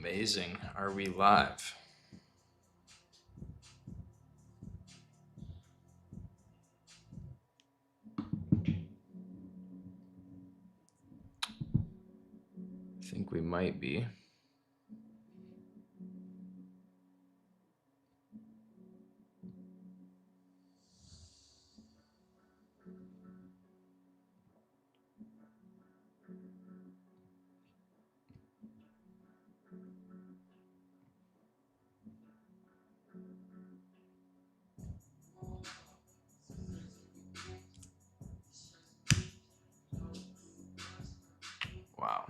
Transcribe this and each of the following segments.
Amazing. Are we live? I think we might be. Wow.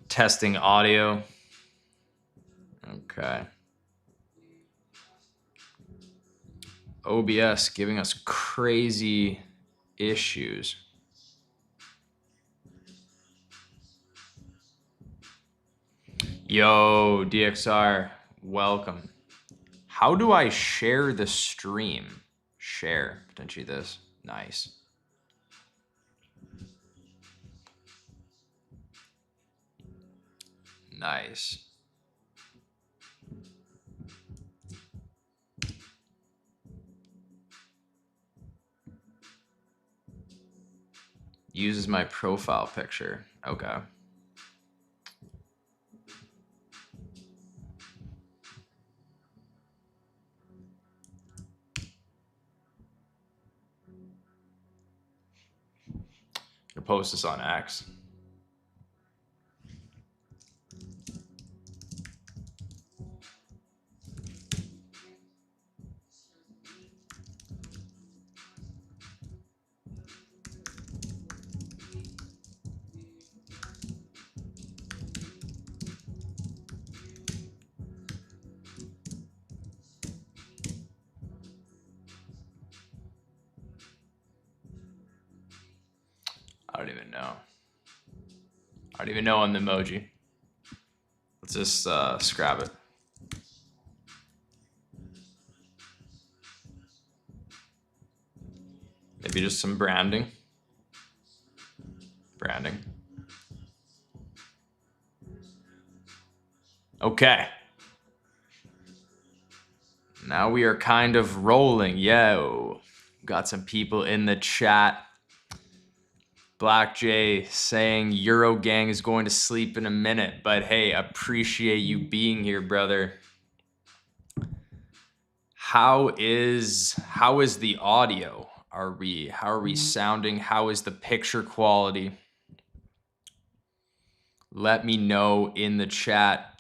Testing audio. Okay. OBS giving us crazy issues. Yo, DXR, welcome. How do I share the stream? Share, potentially this. Nice. Nice. Uses my profile picture. Okay. I'll post this on X. I don't even know. I don't even know on the emoji. Let's just scrap it. Maybe just some branding. Branding. Okay. Now we are kind of rolling. Yo. Got some people in the chat. Black J saying Euro Gang is going to sleep in a minute, but hey, appreciate you being here, brother. How is the audio? How are we sounding? How is the picture quality? Let me know in the chat.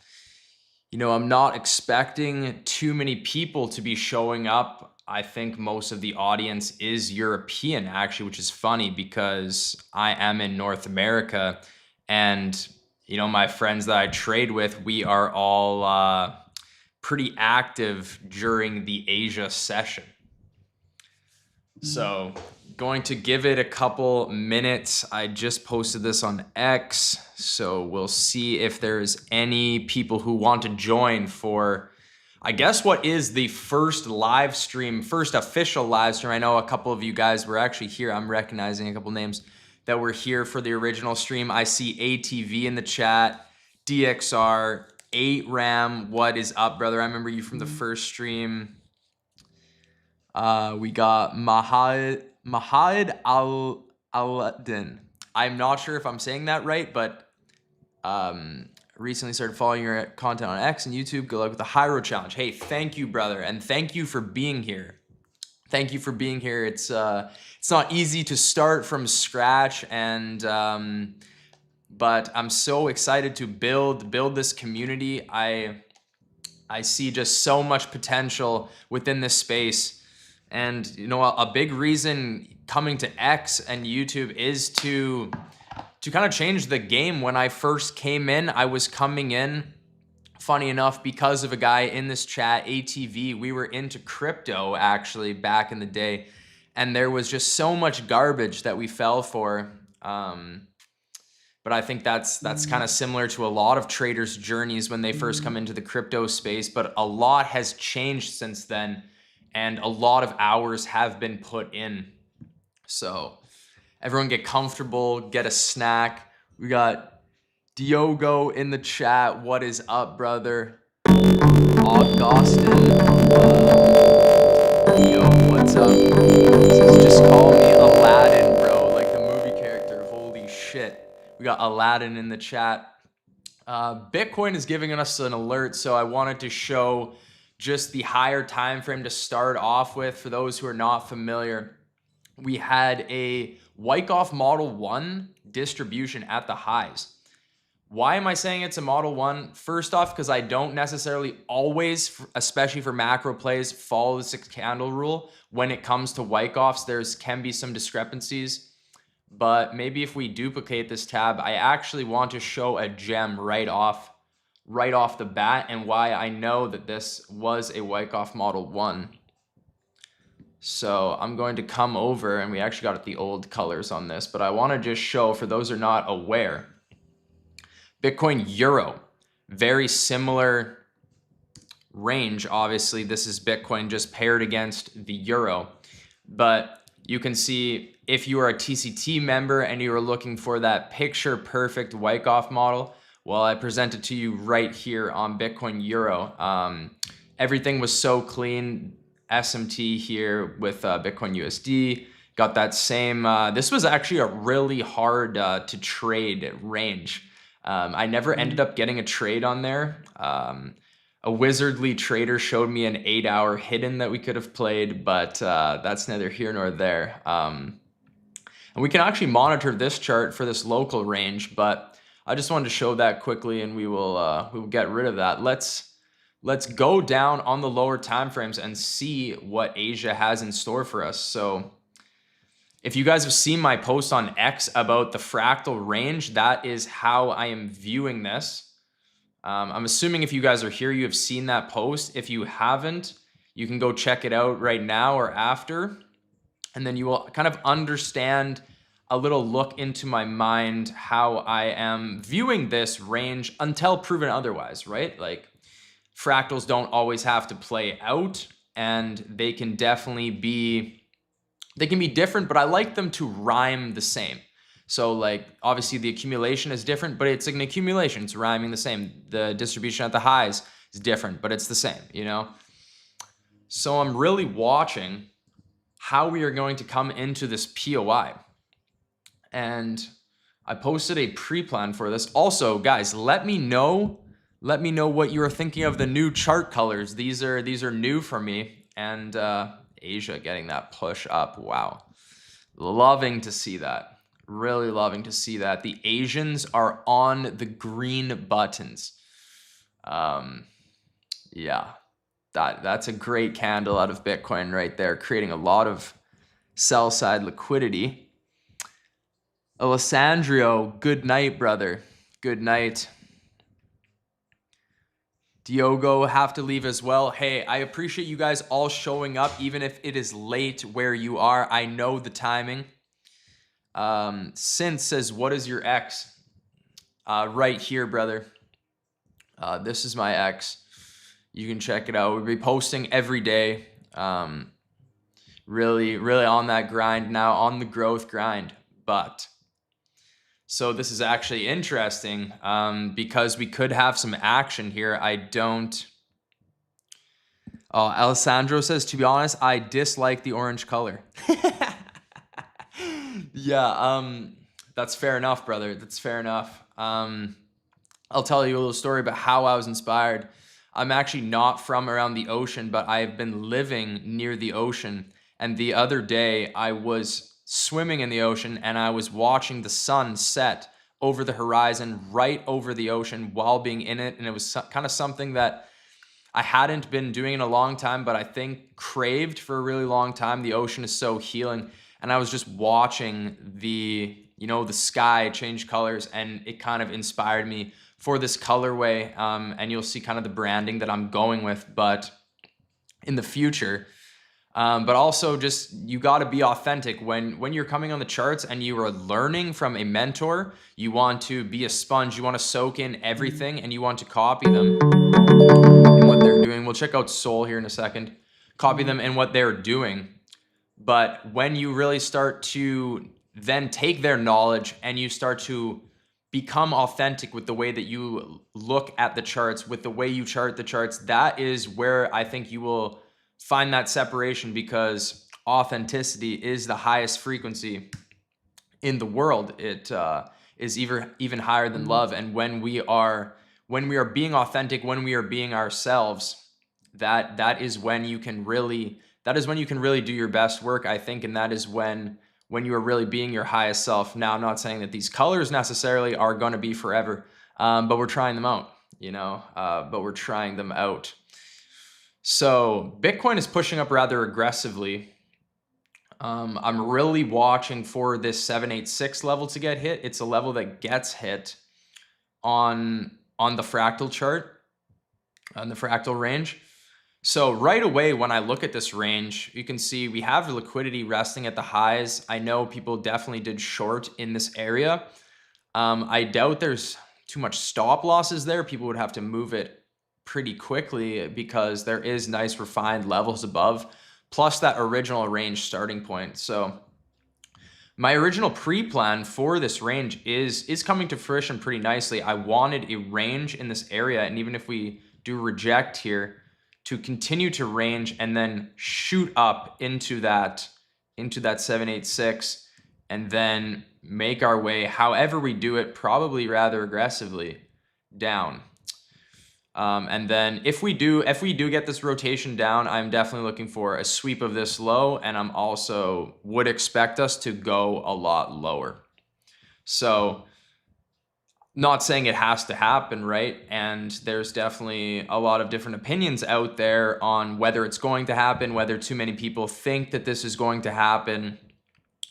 You know, I'm not expecting too many people to be showing up. I think most of the audience is European, actually, which is funny because I am in North America. And, you know, my friends that I trade with, we are all pretty active during the Asia session. So going to give it a couple minutes. I just posted this on X, so we'll see if there's any people who want to join for, I guess, what is the first live stream, first official live stream. I know a couple of you guys were actually here. I'm recognizing a couple names that were here for the original stream. I see ATV in the chat, DXR, 8RAM, what is up, brother? I remember you from the first stream. We got Mahad Al-Din. I'm not sure if I'm saying that right, but recently started following your content on X and YouTube. Good luck with the High Road Challenge. Hey, thank you, brother, and thank you for being here. Thank you for being here. It's not easy to start from scratch, and but I'm so excited to build this community. I see just so much potential within this space. And, you know, a big reason coming to X and YouTube is to kind of change the game. When I first came in, I was coming in, funny enough, because of a guy in this chat, ATV. We were into crypto, actually, back in the day. And there was just so much garbage that we fell for. but I think that's kind of similar to a lot of traders' journeys when they first come into the crypto space. But a lot has changed since then, and a lot of hours have been put in. So everyone get comfortable, get a snack. We got Diogo in the chat. What is up, brother? Augustin. Yo, what's up? It says, just call me Aladdin, bro. Like the movie character. Holy shit. We got Aladdin in the chat. Bitcoin is giving us an alert, so I wanted to show just the higher time frame to start off with. For those who are not familiar, we had a Wyckoff Model 1 distribution at the highs. Why am I saying it's a Model 1? First off, because I don't necessarily always, especially for macro plays, follow the 6-candle rule. When it comes to Wyckoffs, can be some discrepancies. But maybe if we duplicate this tab, I actually want to show a gem right off the bat, and why I know that this was a Wyckoff Model 1. So I'm going to come over, and we actually got the old colors on this, but I want to just show, for those who are not aware, Bitcoin Euro, very similar range. Obviously, this is Bitcoin just paired against the Euro. But you can see if you are a TCT member and you are looking for that picture perfect Wyckoff model, well, I present it to you right here on Bitcoin Euro. Everything was so clean. SMT here with Bitcoin USD. Got that same, this was actually a really hard to trade range. I never ended up getting a trade on there. A wizardly trader showed me an 8-hour hidden that we could have played, but that's neither here nor there. And we can actually monitor this chart for this local range, but I just wanted to show that quickly, and we will get rid of that. Let's go down on the lower time frames and see what Asia has in store for us. So if you guys have seen my post on X about the fractal range, that is how I am viewing this. I'm assuming if you guys are here, you have seen that post. If you haven't, you can go check it out right now or after, and then you will kind of understand a little look into my mind, how I am viewing this range until proven otherwise, right? Like, fractals don't always have to play out, and they can definitely be, they can be different, but I like them to rhyme the same. So like, obviously the accumulation is different, but it's like an accumulation, it's rhyming the same. The distribution at the highs is different, but it's the same, you know? So I'm really watching how we are going to come into this POI. And I posted a pre-plan for this. Also, guys, let me know what you are thinking of the new chart colors. These are new for me. And Asia getting that push up. Wow. Loving to see that. Really loving to see that. The Asians are on the green buttons. Yeah. That's a great candle out of Bitcoin right there, creating a lot of sell side liquidity. Alessandro, good night, brother. Good night. Diogo, have to leave as well. Hey, I appreciate you guys all showing up, even if it is late where you are. I know the timing. Sin says, what is your X? Right here, brother. This is my X. You can check it out. We'll be posting every day. Really on that grind now, on the growth grind. But so this is actually interesting because we could have some action here. Alessandro says, to be honest, I dislike the orange color. Yeah, that's fair enough, brother. That's fair enough. I'll tell you a little story about how I was inspired. I'm actually not from around the ocean, but I've been living near the ocean. And the other day I was swimming in the ocean and I was watching the sun set over the horizon right over the ocean while being in it. And it was kind of something that I hadn't been doing in a long time, but I think craved for a really long time. The ocean is so healing. And I was just watching the sky change colors, and it kind of inspired me for this colorway. And you'll see kind of the branding that I'm going with. But in the future, But also just, you got to be authentic when you're coming on the charts and you are learning from a mentor. You want to be a sponge. You want to soak in everything and you want to copy them in what they're doing. We'll check out Sol here in a second. Copy them in what they're doing. But when you really start to then take their knowledge and you start to become authentic with the way that you look at the charts, with the way you chart the charts, that is where I think you will find that separation, because authenticity is the highest frequency in the world. It is even higher than love. And when we are being authentic, when we are being ourselves, that is when you can really do your best work, I think. And that is when you are really being your highest self. Now, I'm not saying that these colors necessarily are going to be forever, but we're trying them out, but we're trying them out. So Bitcoin is pushing up rather aggressively. I'm really watching for this 786 level to get hit. It's a level that gets hit on the fractal chart, on the fractal range. So right away, when I look at this range, you can see we have liquidity resting at the highs. I know people definitely did short in this area. I doubt there's too much stop losses there. People would have to move it pretty quickly because there is nice refined levels above, plus that original range starting point. So my original pre-plan for this range is coming to fruition pretty nicely. I wanted a range in this area, and even if we do reject here, to continue to range and then shoot up into that 786 and then make our way, however we do it, probably rather aggressively, down. And then if we do get this rotation down, I'm definitely looking for a sweep of this low, and I'm also would expect us to go a lot lower. So not saying it has to happen, right? And there's definitely a lot of different opinions out there on whether it's going to happen, whether too many people think that this is going to happen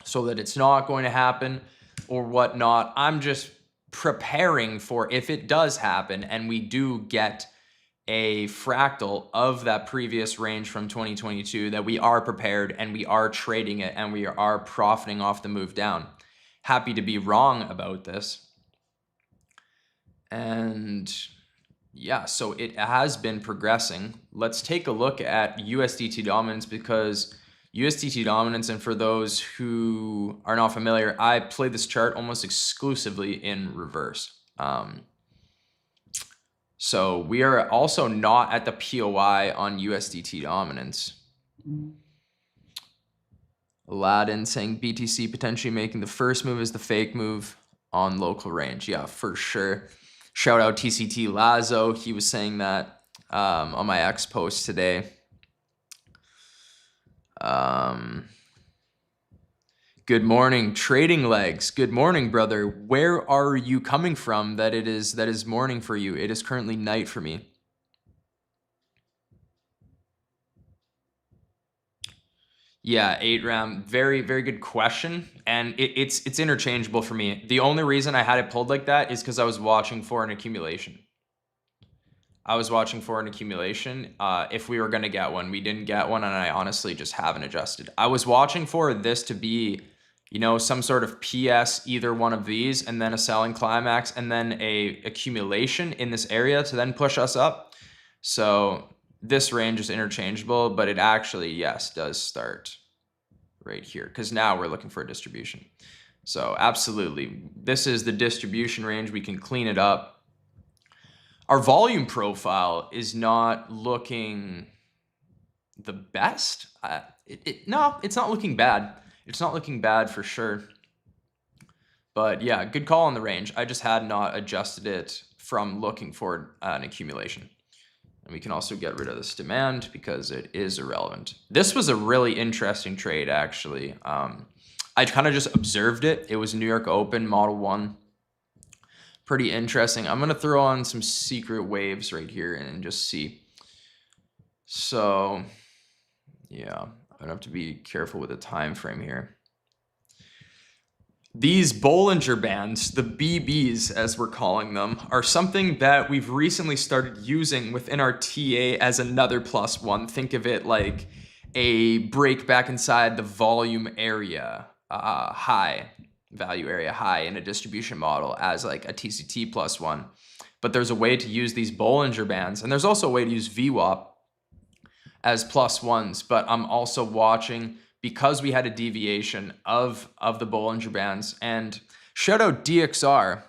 so that it's not going to happen or whatnot. I'm just preparing for if it does happen and we do get a fractal of that previous range from 2022, that we are prepared and we are trading it and we are profiting off the move down. Happy to be wrong about this. And yeah, so it has been progressing. Let's take a look at USDT dominance, because USDT dominance, and for those who are not familiar, I play this chart almost exclusively in reverse. So we are also not at the POI on USDT dominance. Aladdin saying BTC potentially making the first move is the fake move on local range. Yeah, for sure. Shout out TCT Lazo. He was saying that on my X post today. Good morning, Trading Legs. Good morning, brother. Where are you coming from that is morning for you? It is currently night for me. Yeah, 8RAM. Very, very good question. And it's interchangeable for me. The only reason I had it pulled like that is because I was watching for an accumulation. If we were going to get one. We didn't get one, and I honestly just haven't adjusted. I was watching for this to be, some sort of PS, either one of these, and then a selling climax, and then a accumulation in this area to then push us up. So this range is interchangeable, but it actually, yes, does start right here, because now we're looking for a distribution. So absolutely, this is the distribution range. We can clean it up. Our volume profile is not looking the best. No, it's not looking bad. It's not looking bad for sure. But yeah, good call on the range. I just had not adjusted it from looking for an accumulation. And we can also get rid of this demand because it is irrelevant. This was a really interesting trade, actually. I kind of just observed it. It was New York Open, Model 1. Pretty interesting. I'm going to throw on some secret waves right here and just see. So, yeah, I'm going to have to be careful with the time frame here. These Bollinger Bands, the BBs as we're calling them, are something that we've recently started using within our TA as another +1. Think of it like a break back inside the volume area, high value area high in a distribution model as like a TCT plus one. But there's a way to use these Bollinger Bands, and there's also a way to use VWAP as plus ones. But I'm also watching, because we had a deviation of the Bollinger Bands, and shout out DXR.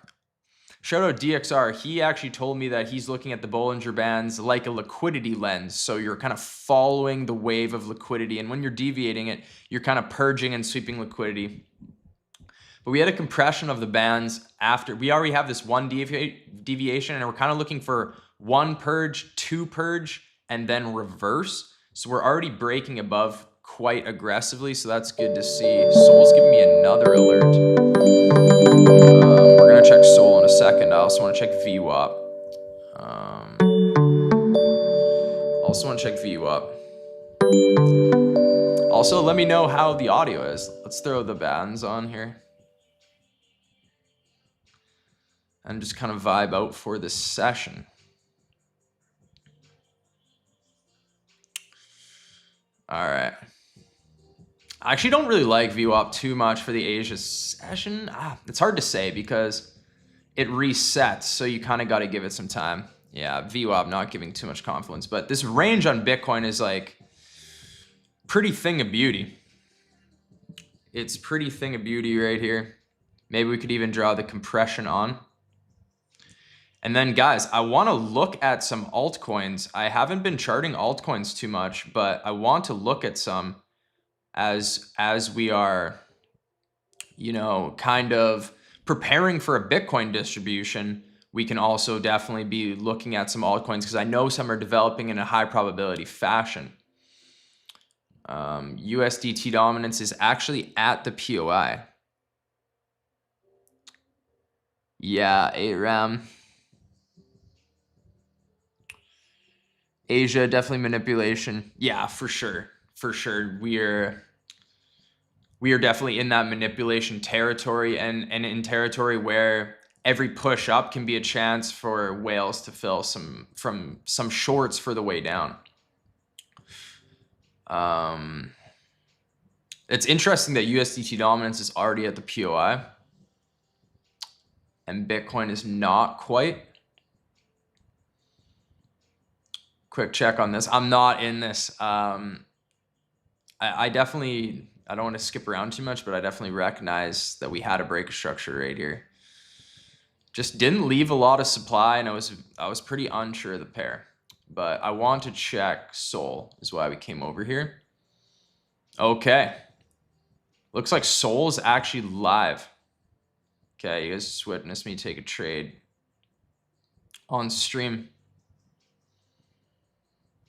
Shout out DXR. He actually told me that he's looking at the Bollinger Bands like a liquidity lens. So you're kind of following the wave of liquidity. And when you're deviating it, you're kind of purging and sweeping liquidity. But we had a compression of the bands after. We already have this one deviation, and we're kind of looking for one purge, two purge, and then reverse. So we're already breaking above quite aggressively. So that's good to see. Sol's giving me another alert. We're going to check Sol in a second. I also want to check VWAP. Also, let me know how the audio is. Let's throw the bands on here and just kind of vibe out for this session. All right. I actually don't really like VWAP too much for the Asia session. It's hard to say because it resets, so you kind of got to give it some time. Yeah, VWAP not giving too much confidence, but this range on Bitcoin is like pretty thing of beauty. It's pretty thing of beauty right here. Maybe we could even draw the compression on. And then guys, I want to look at some altcoins. I haven't been charting altcoins too much, but I want to look at some as we are, you know, kind of preparing for a Bitcoin distribution. We can also definitely be looking at some altcoins because I know some are developing in a high probability fashion. USDT dominance is actually at the POI. Yeah, ARAM. Asia, definitely manipulation. Yeah, for sure. For sure. We are definitely in that manipulation territory, and in territory where every push up can be a chance for whales to fill some shorts for the way down. It's interesting that USDT dominance is already at the POI and Bitcoin is not quite. Quick check on this. I'm not in this. I definitely, I don't want to skip around too much, but I definitely recognize that we had a break of structure right here. Just didn't leave a lot of supply, and I was pretty unsure of the pair. But I want to check Sol is why we came over here. Okay. Looks like Sol is actually live. Okay, you guys just witnessed me take a trade on stream.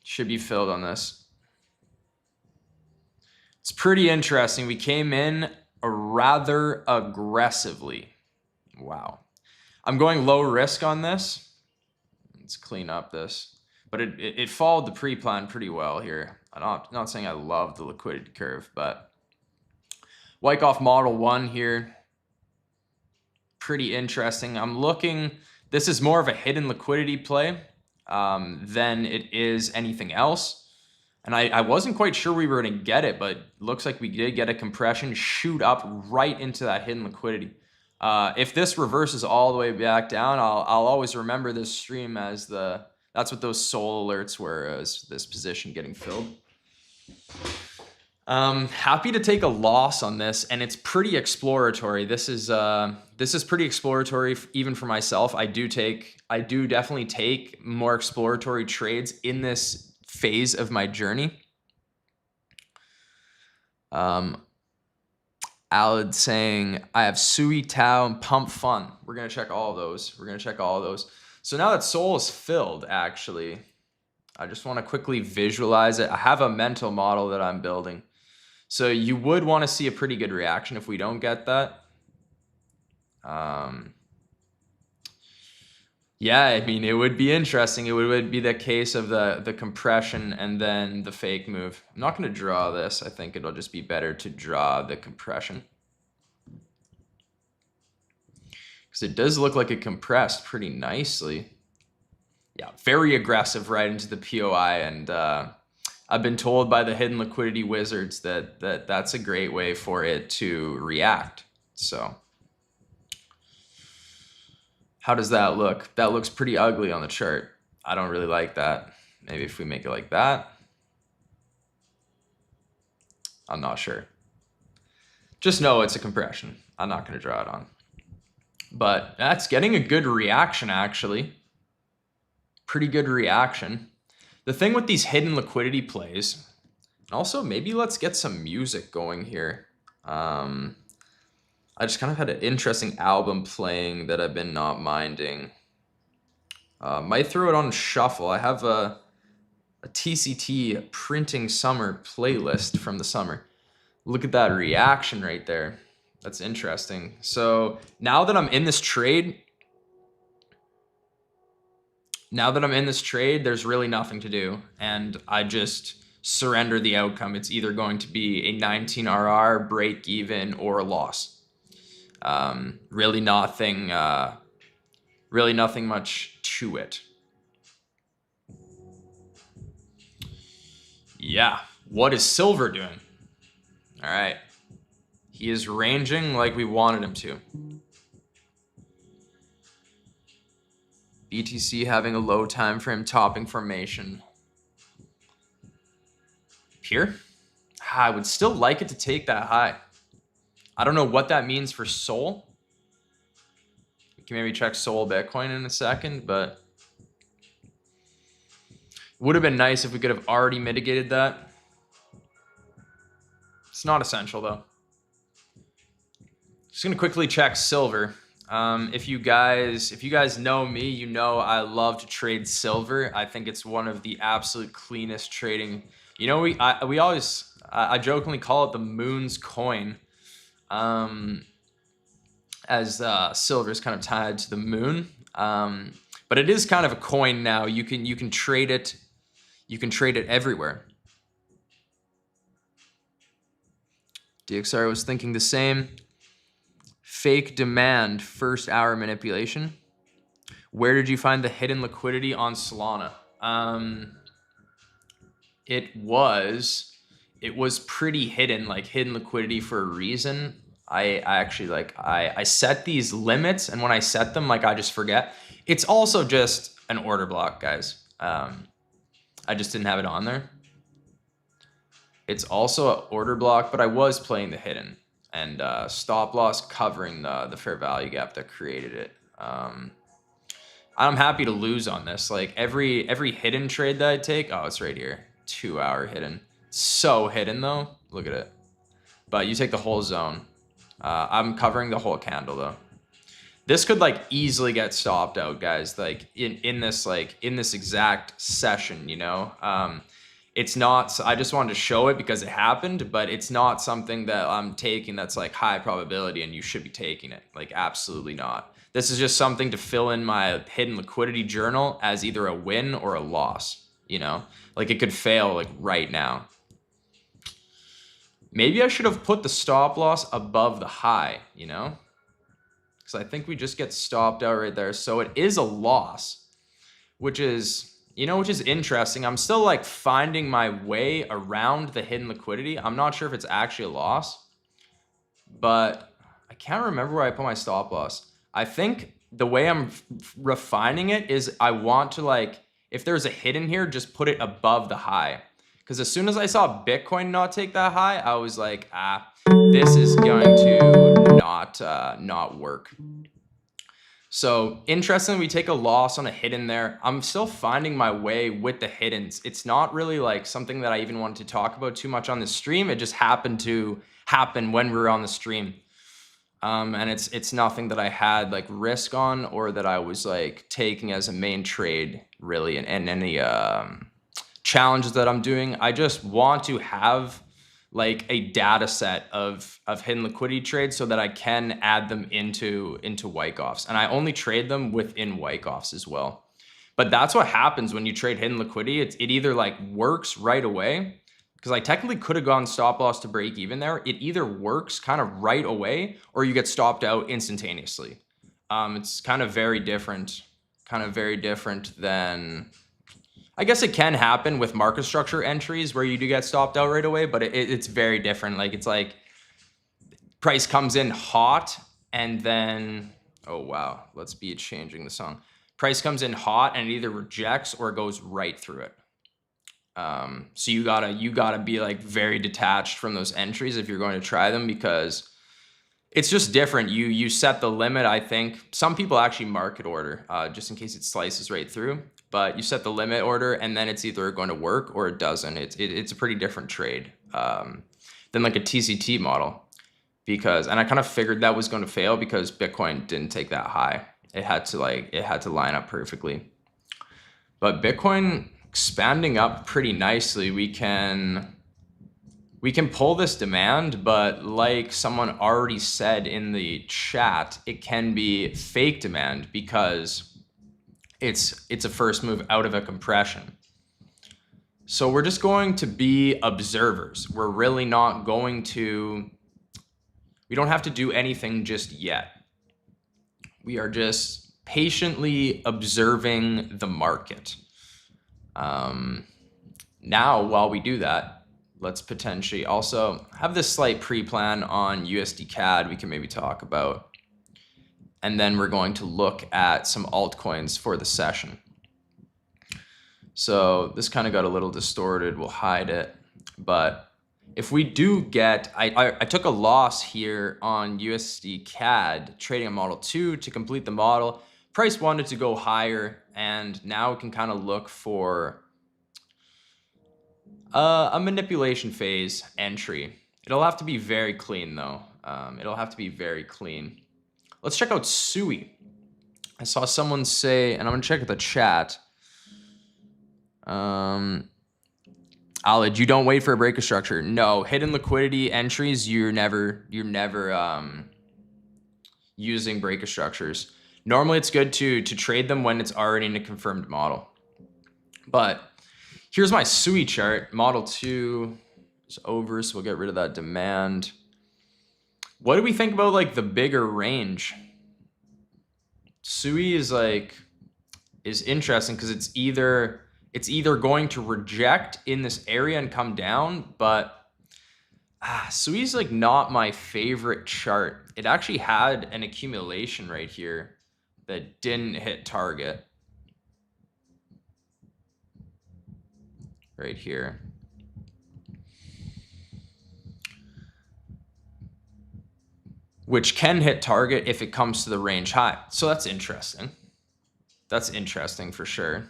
Should be filled on this. It's pretty interesting. We came in rather aggressively. Wow. I'm going low risk on this. Let's clean up this. But it followed the pre-plan pretty well here. I'm not saying I love the liquidity curve, but Wyckoff Model 1 here. Pretty interesting. I'm looking, this is more of a hidden liquidity play than it is anything else. And I wasn't quite sure we were going to get it, but looks like we did get a compression, shoot up right into that hidden liquidity. If this reverses all the way back down, I'll always remember this stream as that's what those Sol alerts were, as this position getting filled. Happy to take a loss on this, and it's pretty exploratory. This is pretty exploratory even for myself. I do definitely take more exploratory trades in this phase of my journey. Alid saying, I have Sui, Tau, and Pump Fun. We're going to check all of those. So now that Sol is filled, actually, I just want to quickly visualize it. I have a mental model that I'm building. So you would want to see a pretty good reaction if we don't get that. Yeah, I mean, it would be interesting. It would be the case of the compression and then the fake move. I'm not going to draw this. I think it'll just be better to draw the compression, because it does look like it compressed pretty nicely. Yeah, very aggressive right into the POI, and I've been told by the hidden liquidity wizards that that's a great way for it to react. So how does that look? That looks pretty ugly on the chart. I don't really like that. Maybe if we make it like that. I'm not sure. Just know it's a compression. I'm not going to draw it on. But that's getting a good reaction, actually. Pretty good reaction. The thing with these hidden liquidity plays, also maybe let's get some music going here. I just kind of had an interesting album playing that I've been not minding. Might throw it on shuffle. I have a TCT printing summer playlist from the summer. Look at that reaction right there. That's interesting. So now that I'm in this trade, there's really nothing to do. And I just surrender the outcome. It's either going to be a 19 RR, break even, or a loss. Really nothing much to it. Yeah. What is silver doing? All right. He is ranging like we wanted him to. BTC having a low time frame topping formation. Here? I would still like it to take that high. I don't know what that means for Sol. We can maybe check Sol Bitcoin in a second, but would have been nice if we could have already mitigated that. It's not essential though. Just gonna quickly check silver. If you guys know me, you know I love to trade silver. I think it's one of the absolute cleanest trading. You know, I jokingly call it the moon's coin, as silver is kind of tied to the moon. But it is kind of a coin now. You can trade it. You can trade it everywhere. DXR was thinking the same. Fake demand, first hour manipulation. Where did you find the hidden liquidity on Solana? It was pretty hidden, like hidden liquidity for a reason. I actually I set these limits, and when I set them, I just forget. It's also just an order block, guys. I just didn't have it on there. It's also an order block, but I was playing the hidden. And stop loss covering the fair value gap that created it. I'm happy to lose on this. Like every hidden trade that I take, oh, it's right here. 2 hour hidden. So hidden though. Look at it. But you take the whole zone. I'm covering the whole candle though. This could easily get stopped out, guys. In this exact session, you know. It's not, I just wanted to show it because it happened, but it's not something that I'm taking that's high probability and you should be taking it. Absolutely not. This is just something to fill in my hidden liquidity journal as either a win or a loss, you know? It could fail right now. Maybe I should have put the stop loss above the high, you know? Because I think we just get stopped out right there. So it is a loss, which is interesting. I'm still finding my way around the hidden liquidity. I'm not sure if it's actually a loss, but I can't remember where I put my stop loss. I think the way I'm refining it is I want to if there's a hidden here, just put it above the high. Because as soon as I saw Bitcoin not take that high, I was like, this is going to not work. So interestingly, we take a loss on a hidden there. I'm still finding my way with the hiddens. It's not really something that I even wanted to talk about too much on the stream. It just happened to happen when we were on the stream. And it's nothing that I had risk on or that I was taking as a main trade really in any challenges that I'm doing. I just want to have a data set of hidden liquidity trades so that I can add them into Wyckoffs. And I only trade them within Wyckoffs as well. But that's what happens when you trade hidden liquidity. It either works right away, because I technically could have gone stop loss to break even there. It either works kind of right away or you get stopped out instantaneously. It's kind of very different than I guess it can happen with market structure entries where you do get stopped out right away, but it's very different. Like, it's like price comes in hot and then, oh wow, let's be changing the song. Price comes in hot and it either rejects or it goes right through it. So you gotta be like very detached from those entries if you're going to try them, because it's just different. You set the limit. I think some people actually market order just in case it slices right through, but you set the limit order and then it's either going to work or it doesn't. It's a pretty different trade than like a TCT model, because, and I kind of figured that was going to fail because Bitcoin didn't take that high. It had to line up perfectly. But Bitcoin expanding up pretty nicely. We can pull this demand, but like someone already said in the chat, it can be fake demand because it's a first move out of a compression. So we're just going to be observers. We're really not going to, we don't have to do anything just yet. We are just patiently observing the market. Now, while we do that, let's potentially also have this slight pre-plan on USD CAD we can maybe talk about. And then we're going to look at some altcoins for the session. So this kind of got a little distorted. We'll hide it. But if we do get, I took a loss here on USD CAD trading a model 2 to complete the model. Price wanted to go higher, and now we can kind of look for a manipulation phase entry. It'll have to be very clean though. It'll have to be very clean. Let's check out Sui. I saw someone say, and I'm gonna check the chat. Alid, you don't wait for a breaker structure. No, hidden liquidity entries, you're never using breaker structures. Normally it's good to trade them when it's already in a confirmed model. But here's my Sui chart. Model 2 is over, so we'll get rid of that demand. What do we think about like the bigger range? Sui is interesting because it's either going to reject in this area and come down, but Sui's like not my favorite chart. It actually had an accumulation right here that didn't hit target. Right here. Which can hit target if it comes to the range high. So that's interesting. That's interesting for sure.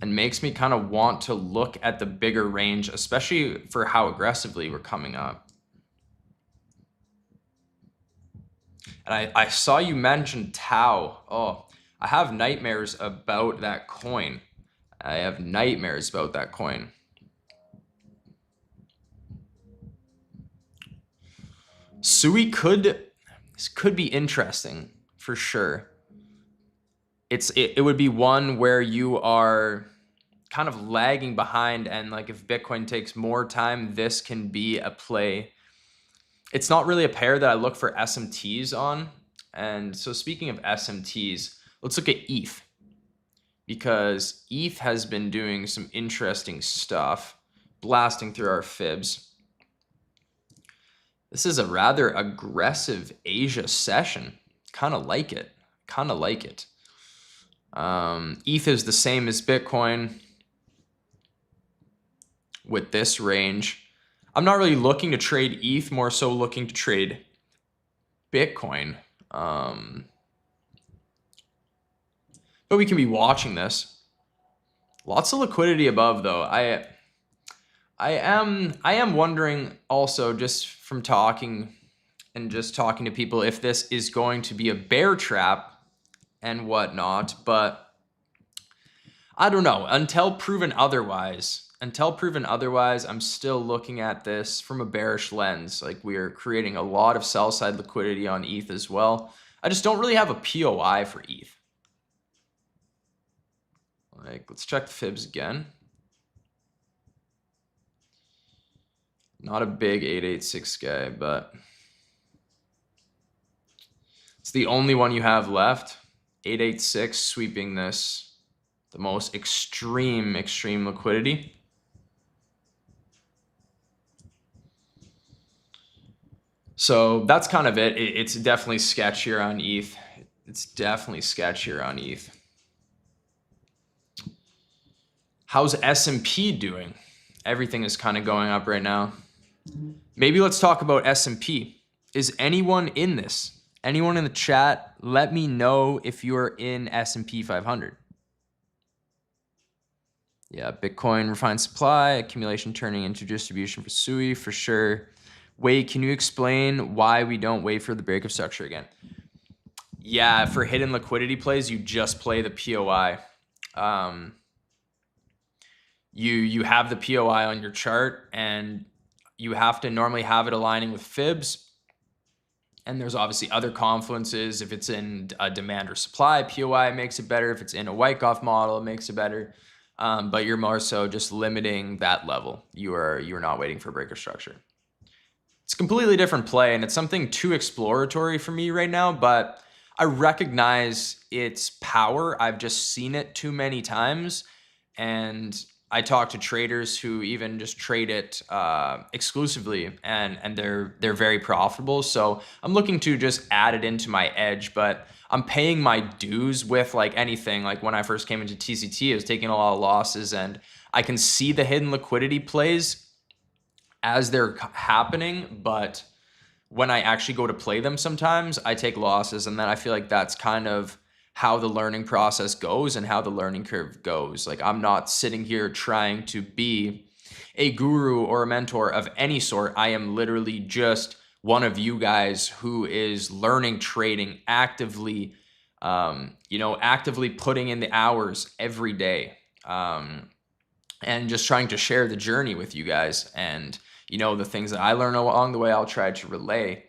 And makes me kind of want to look at the bigger range, especially for how aggressively we're coming up. And I saw you mention Tau. Oh, I have nightmares about that coin. I have nightmares about that coin. Sui this could be interesting for sure. It would be one where you are kind of lagging behind, and like if Bitcoin takes more time, this can be a play. It's not really a pair that I look for SMTs on. And so speaking of SMTs, let's look at ETH, because ETH has been doing some interesting stuff, blasting through our fibs. This is a rather aggressive Asia session. Kind of like it. Kind of like it. ETH is the same as Bitcoin with this range. I'm not really looking to trade ETH, more so looking to trade Bitcoin. But we can be watching this. Lots of liquidity above though. I am wondering also, just from talking to people, if this is going to be a bear trap and whatnot, but I don't know. Until proven otherwise, I'm still looking at this from a bearish lens. Like, we are creating a lot of sell side liquidity on ETH as well. I just don't really have a POI for ETH. Like, let's check the fibs again. Not a big 886 guy, but it's the only one you have left. 886 sweeping this the most extreme liquidity. So that's kind of it. It's definitely sketchier on ETH. It's definitely sketchier on ETH. How's S&P doing? Everything is kind of going up right now. Maybe let's talk about S&P. Is anyone in this? Anyone in the chat, let me know if you're in S&P 500. Yeah, Bitcoin refined supply, accumulation turning into distribution for SUI for sure. Wait, can you explain why we don't wait for the break of structure again? Yeah, for hidden liquidity plays, you just play the POI. You have the POI on your chart, and you have to normally have it aligning with fibs. And there's obviously other confluences. If it's in a demand or supply, POI makes it better. If it's in a Wyckoff model, it makes it better. But you're more so just limiting that level. You're not waiting for breaker structure. It's a completely different play, and it's something too exploratory for me right now, but I recognize its power. I've just seen it too many times, and I talk to traders who even just trade it exclusively, and they're very profitable. So I'm looking to just add it into my edge, but I'm paying my dues with like anything. Like when I first came into TCT, I was taking a lot of losses, and I can see the hidden liquidity plays as they're happening, but when I actually go to play them, sometimes I take losses, and then I feel like that's kind of how the learning process goes and how the learning curve goes. Like I'm not sitting here trying to be a guru or a mentor of any sort. I am literally just one of you guys who is learning trading actively, actively putting in the hours every day, and just trying to share the journey with you guys. And the things that I learn along the way, I'll try to relay.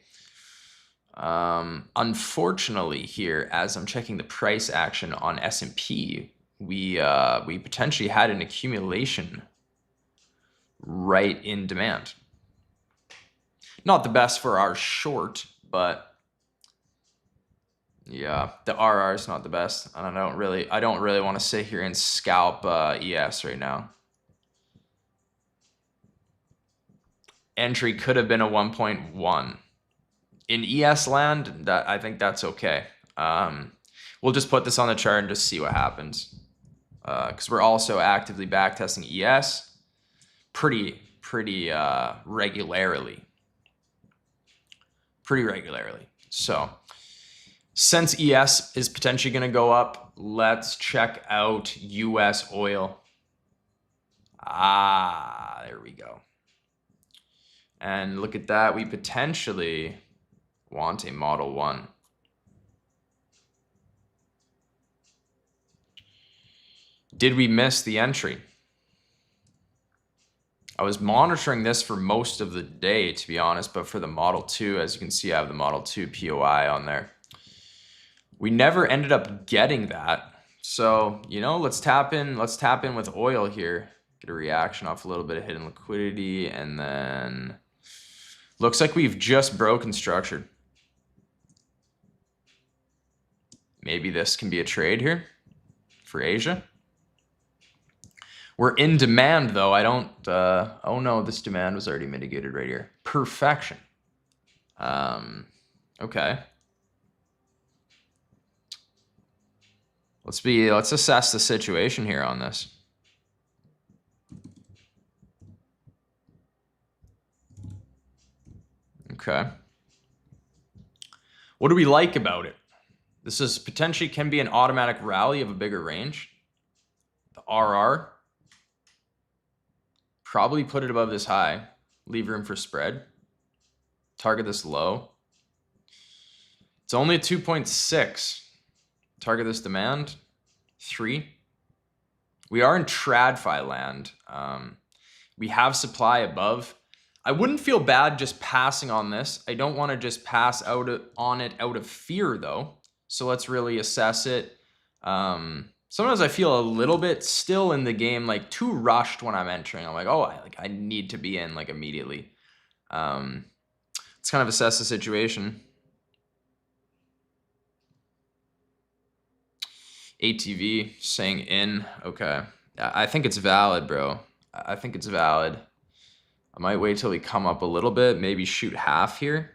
Unfortunately here, as I'm checking the price action on S&P, we potentially had an accumulation right in demand. Not the best for our short, but yeah, the RR is not the best. And I don't really want to sit here and scalp ES right now. Entry could have been a 1.1. In ES land, I think that's okay. We'll just put this on the chart and just see what happens. Because we're also actively backtesting ES pretty regularly. So since ES is potentially going to go up, let's check out US oil. There we go. And look at that. We potentially want a Model 1. Did we miss the entry? I was monitoring this for most of the day, to be honest, but for the Model 2, as you can see, I have the Model 2 POI on there. We never ended up getting that. So, let's tap in with oil here. Get a reaction off a little bit of hidden liquidity, and then looks like we've just broken structure. Maybe this can be a trade here for Asia. We're in demand though. I don't, oh no, this demand was already mitigated right here. Perfection. Okay. Let's assess the situation here on this. Okay. What do we like about it? This is potentially can be an automatic rally of a bigger range. The RR. Probably put it above this high. Leave room for spread. Target this low. It's only a 2.6. Target this demand. 3. We are in TradFi land. We have supply above. I wouldn't feel bad just passing on this. I don't want to just pass on it out of fear though. So let's really assess it. Sometimes I feel a little bit still in the game, like too rushed when I'm entering. I'm like, oh, I need to be in like immediately. Let's kind of assess the situation. ATV saying in. Okay. I think it's valid, bro. I think it's valid. I might wait till we come up a little bit, maybe shoot half here.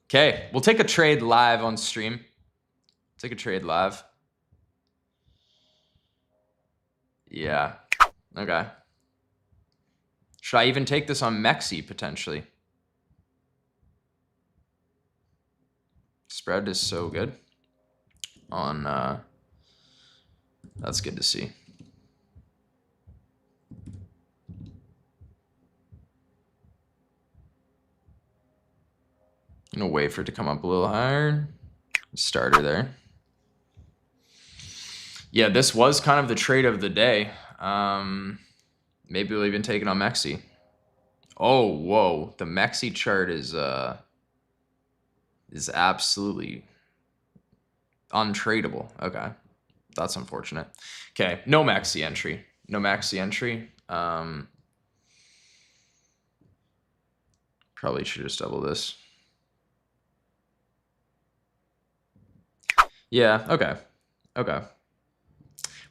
Okay, we'll take a trade live on stream. Take a trade live. Yeah, okay. Should I even take this on Mexi potentially? Spread is so good on, that's good to see. I'm gonna wait for it to come up a little higher. Starter there. Yeah, this was kind of the trade of the day. Maybe we'll even take it on Mexi. Oh, whoa. The Mexi chart is absolutely untradeable. Okay. That's unfortunate. Okay, no Mexi entry. No Mexi entry. Probably should just double this. Yeah, okay. Okay.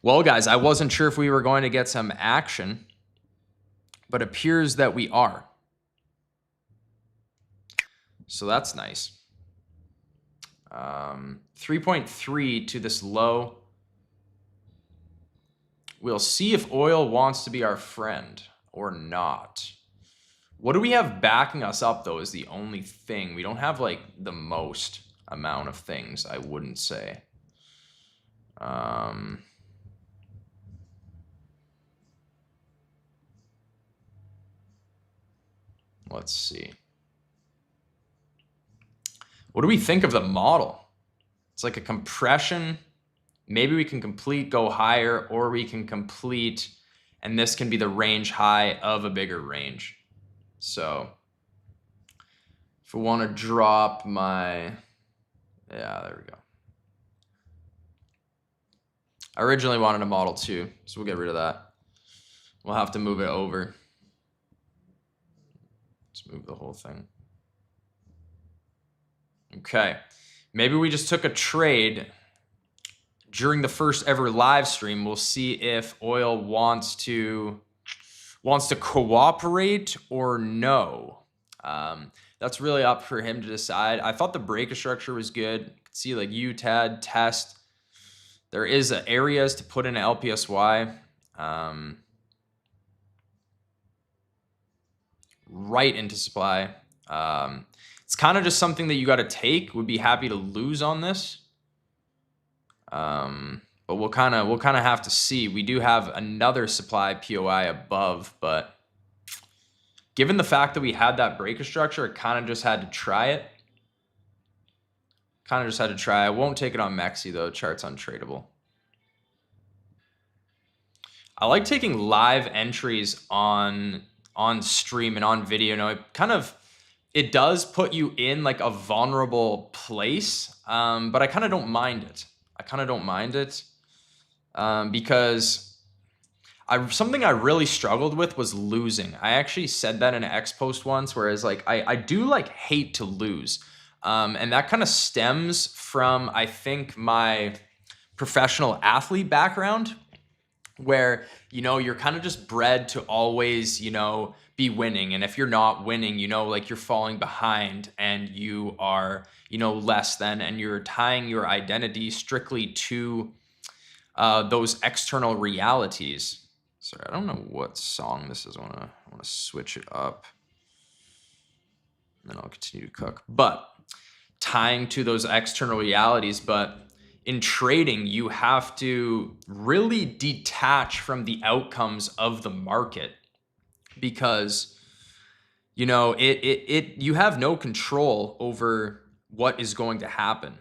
Well, guys, I wasn't sure if we were going to get some action, but appears that we are. So that's nice. 3.3 to this low. We'll see if oil wants to be our friend or not. What do we have backing us up, though, is the only thing. We don't have, like, the most amount of things, I wouldn't say. Let's see. What do we think of the model? It's like a compression. Maybe we can complete, go higher, or we can complete, and this can be the range high of a bigger range. So if we want to drop my, yeah, there we go. I originally wanted a Model 2, so we'll get rid of that. We'll have to move it over. Let's move the whole thing. Okay, maybe we just took a trade during the first ever live stream. We'll see if oil wants to cooperate or no. That's really up for him to decide. I thought the breaker structure was good. You can see like UTAD, test. There is areas to put in an LPSY. Right into supply. It's kind of just something that you got to take. Would be happy to lose on this. But we'll kind of have to see. We do have another supply POI above, but given the fact that we had that breaker structure, I kind of just had to try it. I won't take it on Mexi though. Chart's untradeable. I like taking live entries on stream and on video. No, it does put you in like a vulnerable place, but I kind of don't mind it. Because something I really struggled with was losing. I actually said that in an X post once, whereas like I do like hate to lose. And that kind of stems from, I think, my professional athlete background, where, you know, you're kind of just bred to always, you know, be winning. And if you're not winning, you know, like you're falling behind and you are, you know, less than, and you're tying your identity strictly to those external realities. Sorry, I don't know what song this is. I want to switch it up. And then I'll continue to cook. But tying to those external realities, but in trading, you have to really detach from the outcomes of the market, because, you know, you have no control over what is going to happen.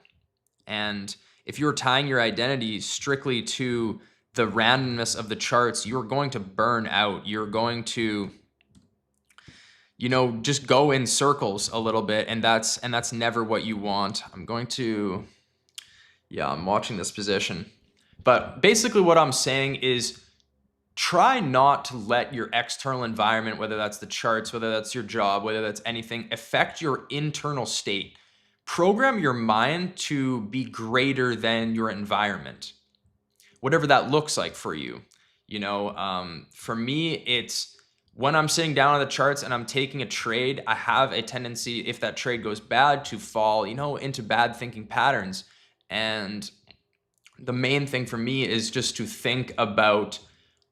And if you're tying your identity strictly to the randomness of the charts, you're going to burn out. You're going to, you know, just go in circles a little bit, and that's never what you want. I'm watching this position. But basically what I'm saying is try not to let your external environment, whether that's the charts, whether that's your job, whether that's anything, affect your internal state. Program your mind to be greater than your environment. whatever that looks like for you. You know, for me, it's when I'm sitting down on the charts and I'm taking a trade, I have a tendency, if that trade goes bad, to fall, you know, into bad thinking patterns. And the main thing for me is just to think about,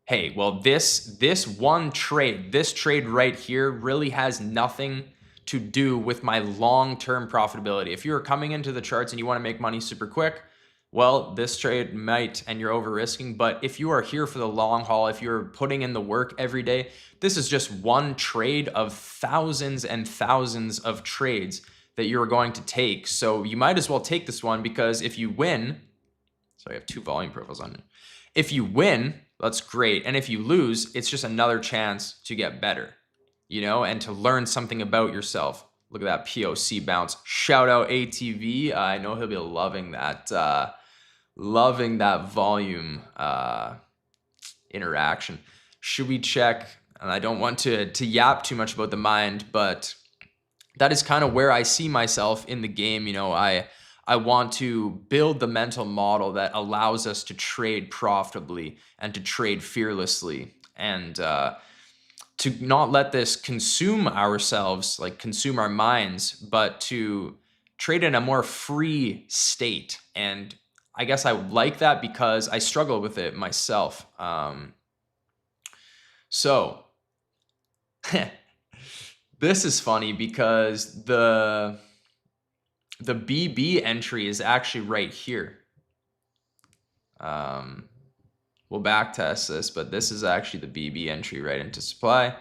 hey, well, this one trade, this trade right here really has nothing to do with my long-term profitability. If you're coming into the charts and you want to make money super quick, well, this trade might, and you're over risking. But if you are here for the long haul, if you're putting in the work every day, this is just one trade of thousands and thousands of trades that you're going to take. So you might as well take this one, because if you win, so I have two volume profiles on it. If you win, that's great. And if you lose, it's just another chance to get better, you know, and to learn something about yourself. Look at that POC bounce. Shout out ATV. I know he'll be loving that volume interaction. Should we check? And I don't want to yap too much about the mind, but that is kind of where I see myself in the game. You know, I want to build the mental model that allows us to trade profitably and to trade fearlessly, and to not let this consume ourselves, like consume our minds, but to trade in a more free state. And I guess I like that because I struggle with it myself. So this is funny because the BB entry is actually right here. We'll back test this, but this is actually the BB entry right into supply,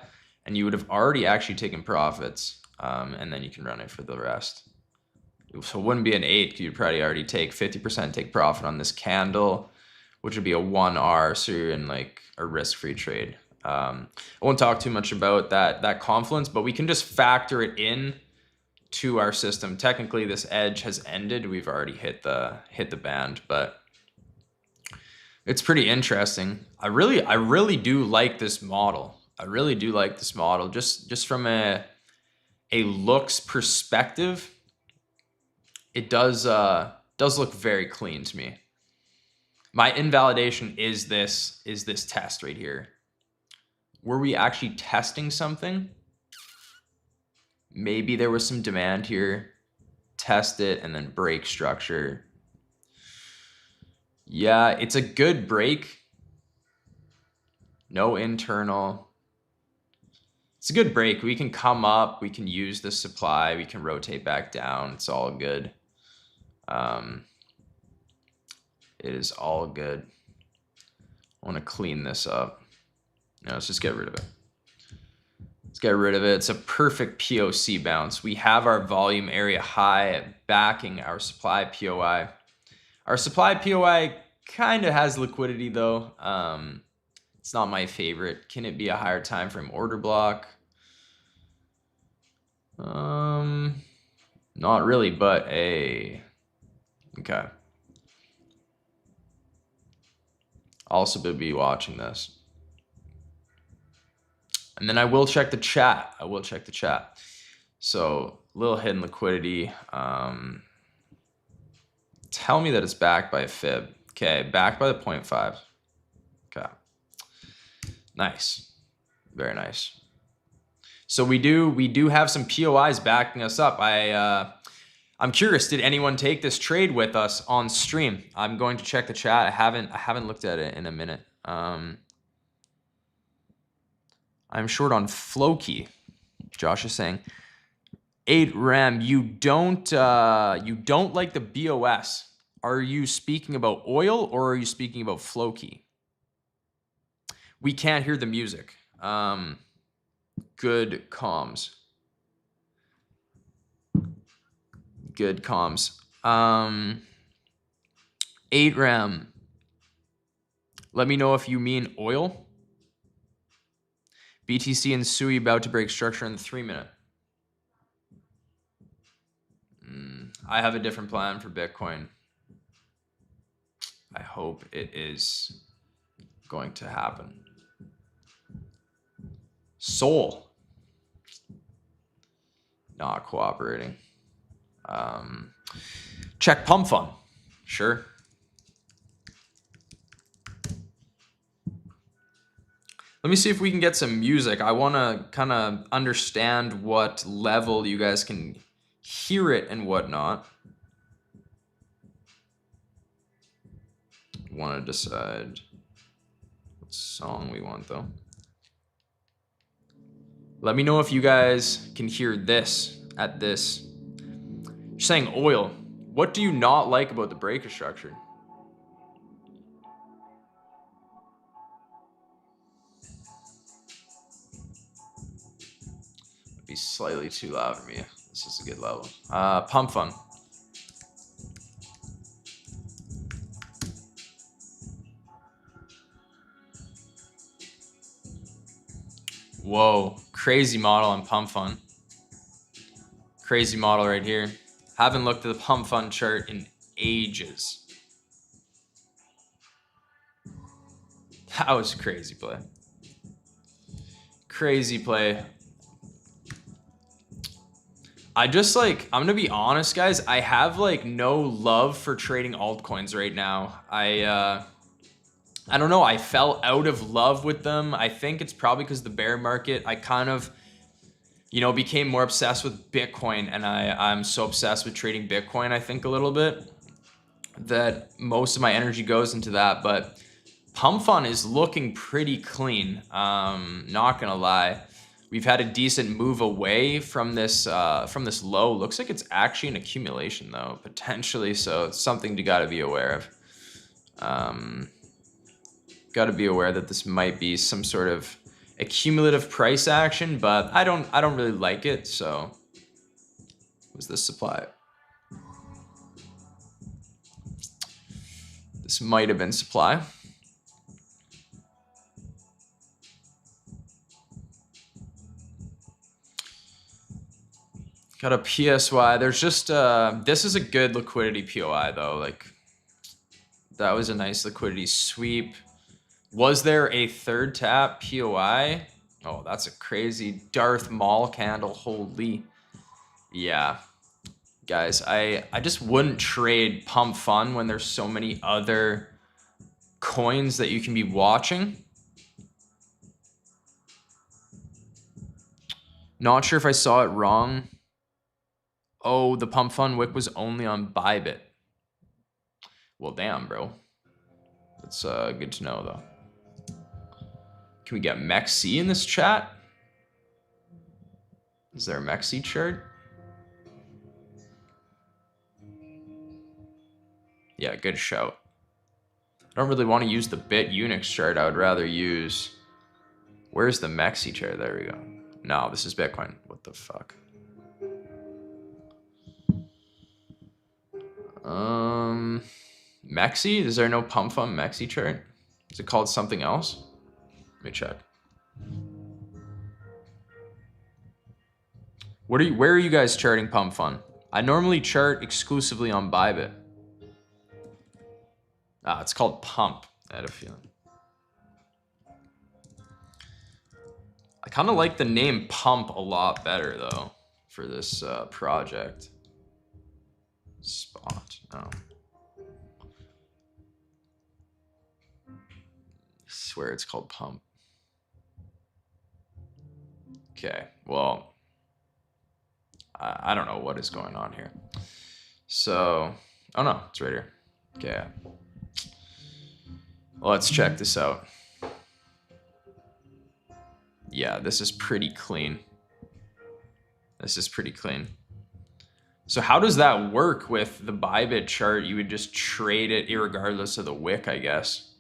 and you would have already actually taken profits, and then you can run it for the rest. So it wouldn't be an 8, because you'd probably already take 50% take profit on this candle, which would be a 1R, so you're in like a risk-free trade. I won't talk too much about that confluence, but we can just factor it in to our system. Technically, this edge has ended. We've already hit the band, but it's pretty interesting. I really do like this model. I really do like this model. Just from a looks perspective, it does look very clean to me. My invalidation is this test right here. Were we actually testing something? Maybe there was some demand here. Test it and then break structure. Yeah, it's a good break. No internal. It's a good break. We can come up. We can use the supply. We can rotate back down. It's all good. It is all good. I want to clean this up. No, let's just get rid of it. Let's get rid of it. It's a perfect POC bounce. We have our volume area high backing our supply POI. Our supply POI kind of has liquidity though. It's not my favorite. Can it be a higher time frame order block? Not really, but okay. Also be watching this. And then I will check the chat. So little hidden liquidity. Tell me that it's backed by a fib. Okay, backed by the 0.5. Okay. Nice. Very nice. So we do have some POIs backing us up. I'm curious, did anyone take this trade with us on stream? I'm going to check the chat. I haven't looked at it in a minute. I'm short on Floki. Josh is saying 8 RAM. You don't like the BOS. Are you speaking about oil or are you speaking about Floki? We can't hear the music. Good comms. Good comms. 8 RAM. Let me know if you mean oil. BTC and SUI about to break structure in the 3-minute. I have a different plan for Bitcoin. I hope it is going to happen. Sol. Not cooperating. Check pump fund. Sure. Let me see if we can get some music. I want to kind of understand what level you guys can hear it and whatnot. Want to decide what song we want though. Let me know if you guys can hear this at this. You're saying oil. What do you not like about the breaker structure? It'd be slightly too loud for me. This is a good level. Pump fun. Whoa, crazy model on Pump Fun. Crazy model right here. Haven't looked at the Pump Fun chart in ages. That was a crazy play. Crazy play. I just I'm gonna be honest, guys. I have no love for trading altcoins right now. I don't know. I fell out of love with them. I think it's probably because the bear market. I kind of, became more obsessed with Bitcoin, and I'm so obsessed with trading Bitcoin. I think a little bit that most of my energy goes into that. But Pump Fun is looking pretty clean. Not gonna lie. We've had a decent move away from this low. Looks like it's actually an accumulation though, potentially. So it's something you got to be aware of. Got to be aware that this might be some sort of accumulative price action, but I don't really like it. So was this supply? This might have been supply. Got a PSY. There's just this is a good liquidity POI though. That was a nice liquidity sweep. Was there a third tap POI? Oh, that's a crazy Darth Maul candle. Holy. Yeah. Guys, I just wouldn't trade Pump Fun when there's so many other coins that you can be watching. Not sure if I saw it wrong. Oh, the Pump Fun wick was only on Bybit. Well, damn, bro. That's good to know, though. Can we get MEXC in this chat? Is there a MEXC chart? Yeah, good shout. I don't really want to use the Bit Unix chart. I would rather use... Where's the MEXC chart? There we go. No, this is Bitcoin. What the fuck? MEXC? Is there no Pump Fun MEXC chart? Is it called something else? Let me check. Where are you guys charting Pump Fun? I normally chart exclusively on Bybit. Ah, it's called Pump. I had a feeling. I kind of like the name Pump a lot better though for this project. Spot. Oh. I swear it's called Pump. Okay, well, I don't know what is going on here. So, oh no, it's right here. Okay. Let's check this out. Yeah, this is pretty clean. This is pretty clean. So how does that work with the Bybit chart? You would just trade it irregardless of the wick, I guess.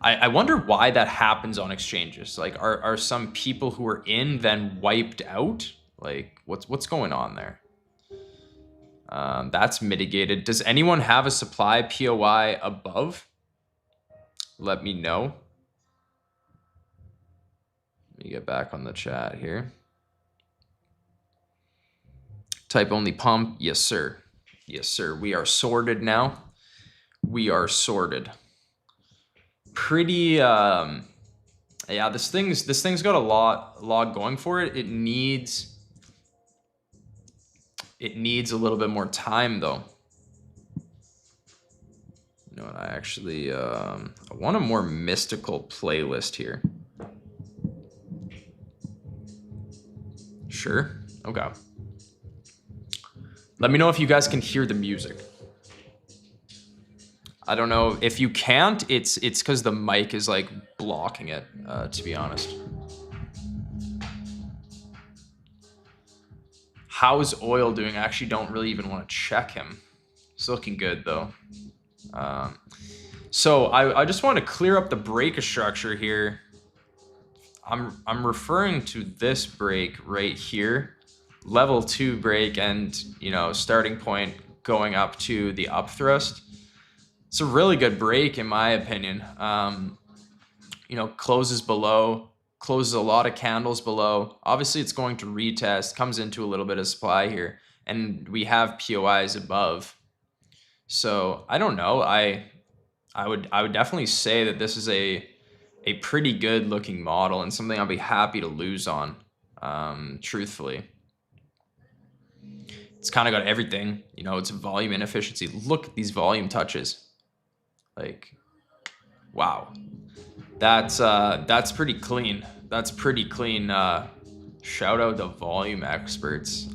I wonder why that happens on exchanges. Are some people who are in then wiped out? What's going on there? That's mitigated. Does anyone have a supply POI above? Let me know. Let me get back on the chat here. Type only pump. Yes, sir. Yes, sir. We are sorted now. We are sorted. Pretty yeah, this thing's got a lot going for it. It needs a little bit more time though. You know what? I actually I want a more mystical playlist here. Sure. Okay. Let me know if you guys can hear the music. I don't know if you can't. It's because the mic is like blocking it. To be honest. How's Oil doing? I actually don't really even want to check him. He's looking good though. So I just want to clear up the break structure here. I'm referring to this break right here, level 2 break, and you know, starting point going up to the up thrust. It's a really good break in my opinion. You know, closes below, closes a lot of candles below. Obviously it's going to retest, comes into a little bit of supply here, and we have POIs above. So I don't know. I would definitely say that this is a pretty good looking model and something I'll be happy to lose on. Truthfully, it's kind of got everything. You know, it's volume and efficiency. Look at these volume touches. Like, wow, that's pretty clean. That's pretty clean. Shout out to volume experts.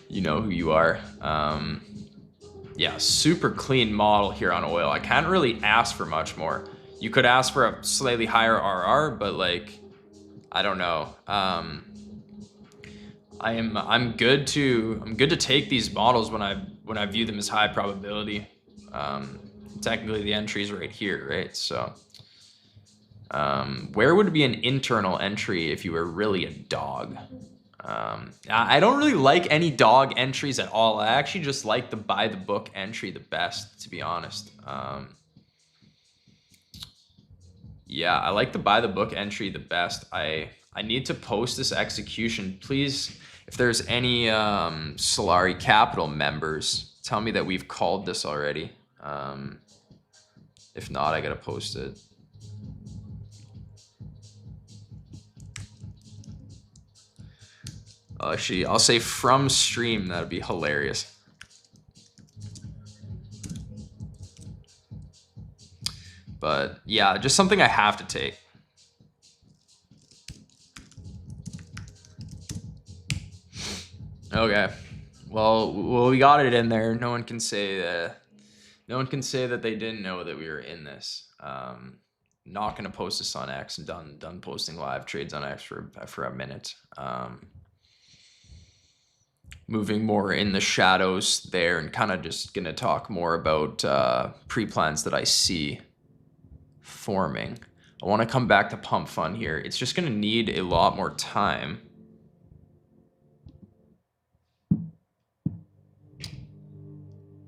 You know who you are. Yeah, super clean model here on Oil. I can't really ask for much more. You could ask for a slightly higher RR, but like, I don't know. I'm good to take these models when I view them as high probability. Technically the entry is right here, right? So where would be an internal entry if you were really a dog? I don't really like any dog entries at all. I actually just like the by the book entry the best, to be honest. Yeah, I like the by the book entry the best. I need to post this execution. Please, if there's any Solari Capital members, tell me that we've called this already. If not, I gotta post it. Actually, I'll say from stream. That'd be hilarious. But yeah, just something I have to take. Okay. Well, we got it in there. No one can say that. No one can say that they didn't know that we were in this. Not gonna post this on X. Done posting live trades on X for a minute. Moving more in the shadows there, and kind of just gonna talk more about pre-plans that I see forming. I want to come back to pump fun here. It's just gonna need a lot more time.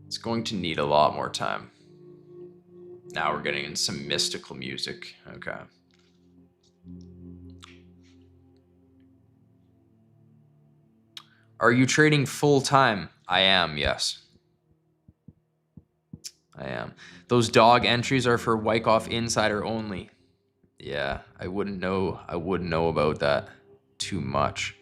It's going to need a lot more time. Now we're getting in some mystical music. Okay. Are you trading full time? I am, yes. I am. Those dog entries are for Wyckoff Insider only. Yeah, I wouldn't know about that too much.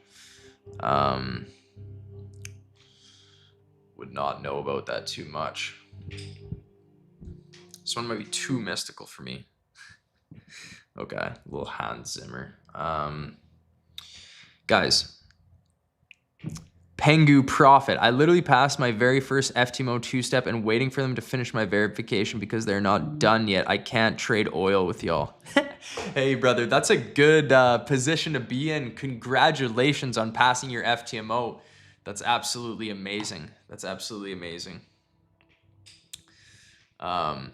Would not know about that too much. This one might be too mystical for me. Okay, a little Hans Zimmer. Guys, Pengu Profit. I literally passed my very first FTMO 2-step and waiting for them to finish my verification because they're not done yet. I can't trade Oil with y'all. Hey, brother, that's a good position to be in. Congratulations on passing your FTMO. That's absolutely amazing. That's absolutely amazing. Gonna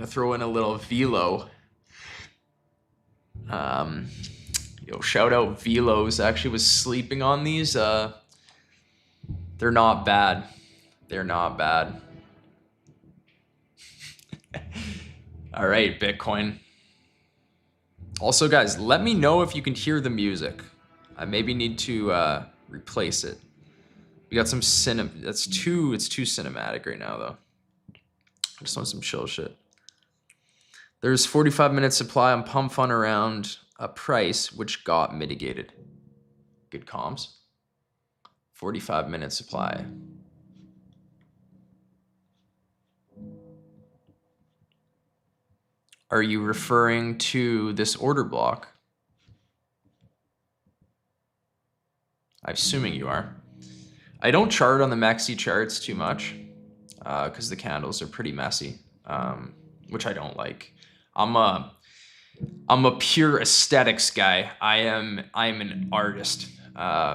throw in a little velo. Yo, shout out Velos. Actually was sleeping on these. They're not bad. They're not bad. All right, Bitcoin. Also, guys, let me know if you can hear the music. I maybe need to replace it. We got some it's too cinematic right now though. I just want some chill shit. There's 45-minute supply on pump fun around a price which got mitigated. Good comms. 45-minute supply. Are you referring to this order block? I'm assuming you are. I don't chart on the Maxi charts too much because the candles are pretty messy, which I don't like. I'm a pure aesthetics guy. I'm an artist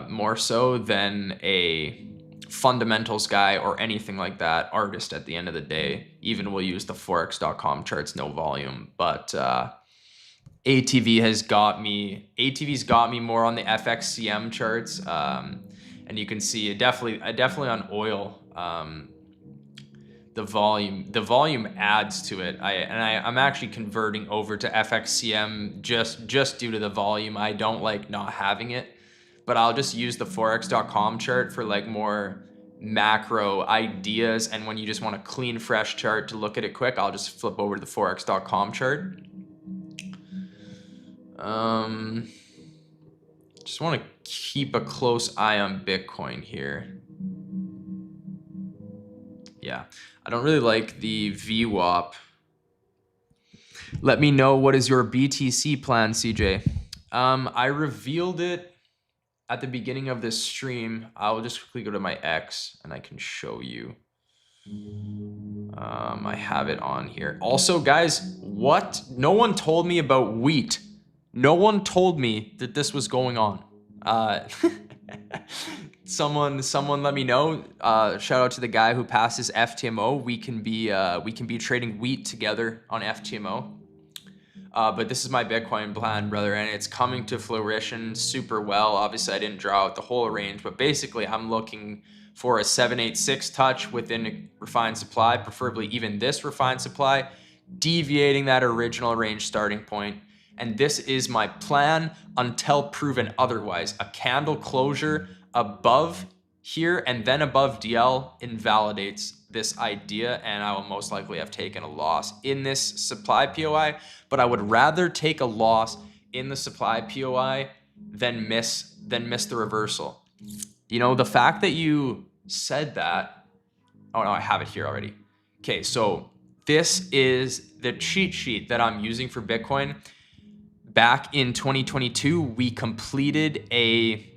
more so than a fundamentals guy or anything like that. Artist at the end of the day. Even we'll use the forex.com charts, no volume, but ATV's got me more on the FXCM charts, and you can see it definitely on oil. The volume adds to it. I'm actually converting over to FXCM just due to the volume. I don't like not having it, but I'll just use the forex.com chart for like more macro ideas. And when you just want a clean, fresh chart to look at it quick, I'll just flip over to the forex.com chart. Just want to keep a close eye on Bitcoin here. Yeah, I don't really like the VWAP. Let me know, what is your BTC plan, CJ? I revealed it at the beginning of this stream. I'll just quickly go to my X and I can show you. I have it on here. Also, guys, what? No one told me about wheat. No one told me that this was going on. Someone let me know. Shout out to the guy who passed his FTMO. We can be trading wheat together on FTMO. But this is my Bitcoin plan, brother, and it's coming to fruition super well. Obviously, I didn't draw out the whole range, but basically, I'm looking for a 786 touch within a refined supply, preferably even this refined supply, deviating that original range starting point. And this is my plan until proven otherwise. A candle closure above here and then above DL invalidates this idea, and I will most likely have taken a loss in this supply POI, but I would rather take a loss in the supply POI than miss the reversal. You know, the fact that you said that, oh no, I have it here already. Okay, so this is the cheat sheet that I'm using for Bitcoin. Back in 2022, we completed a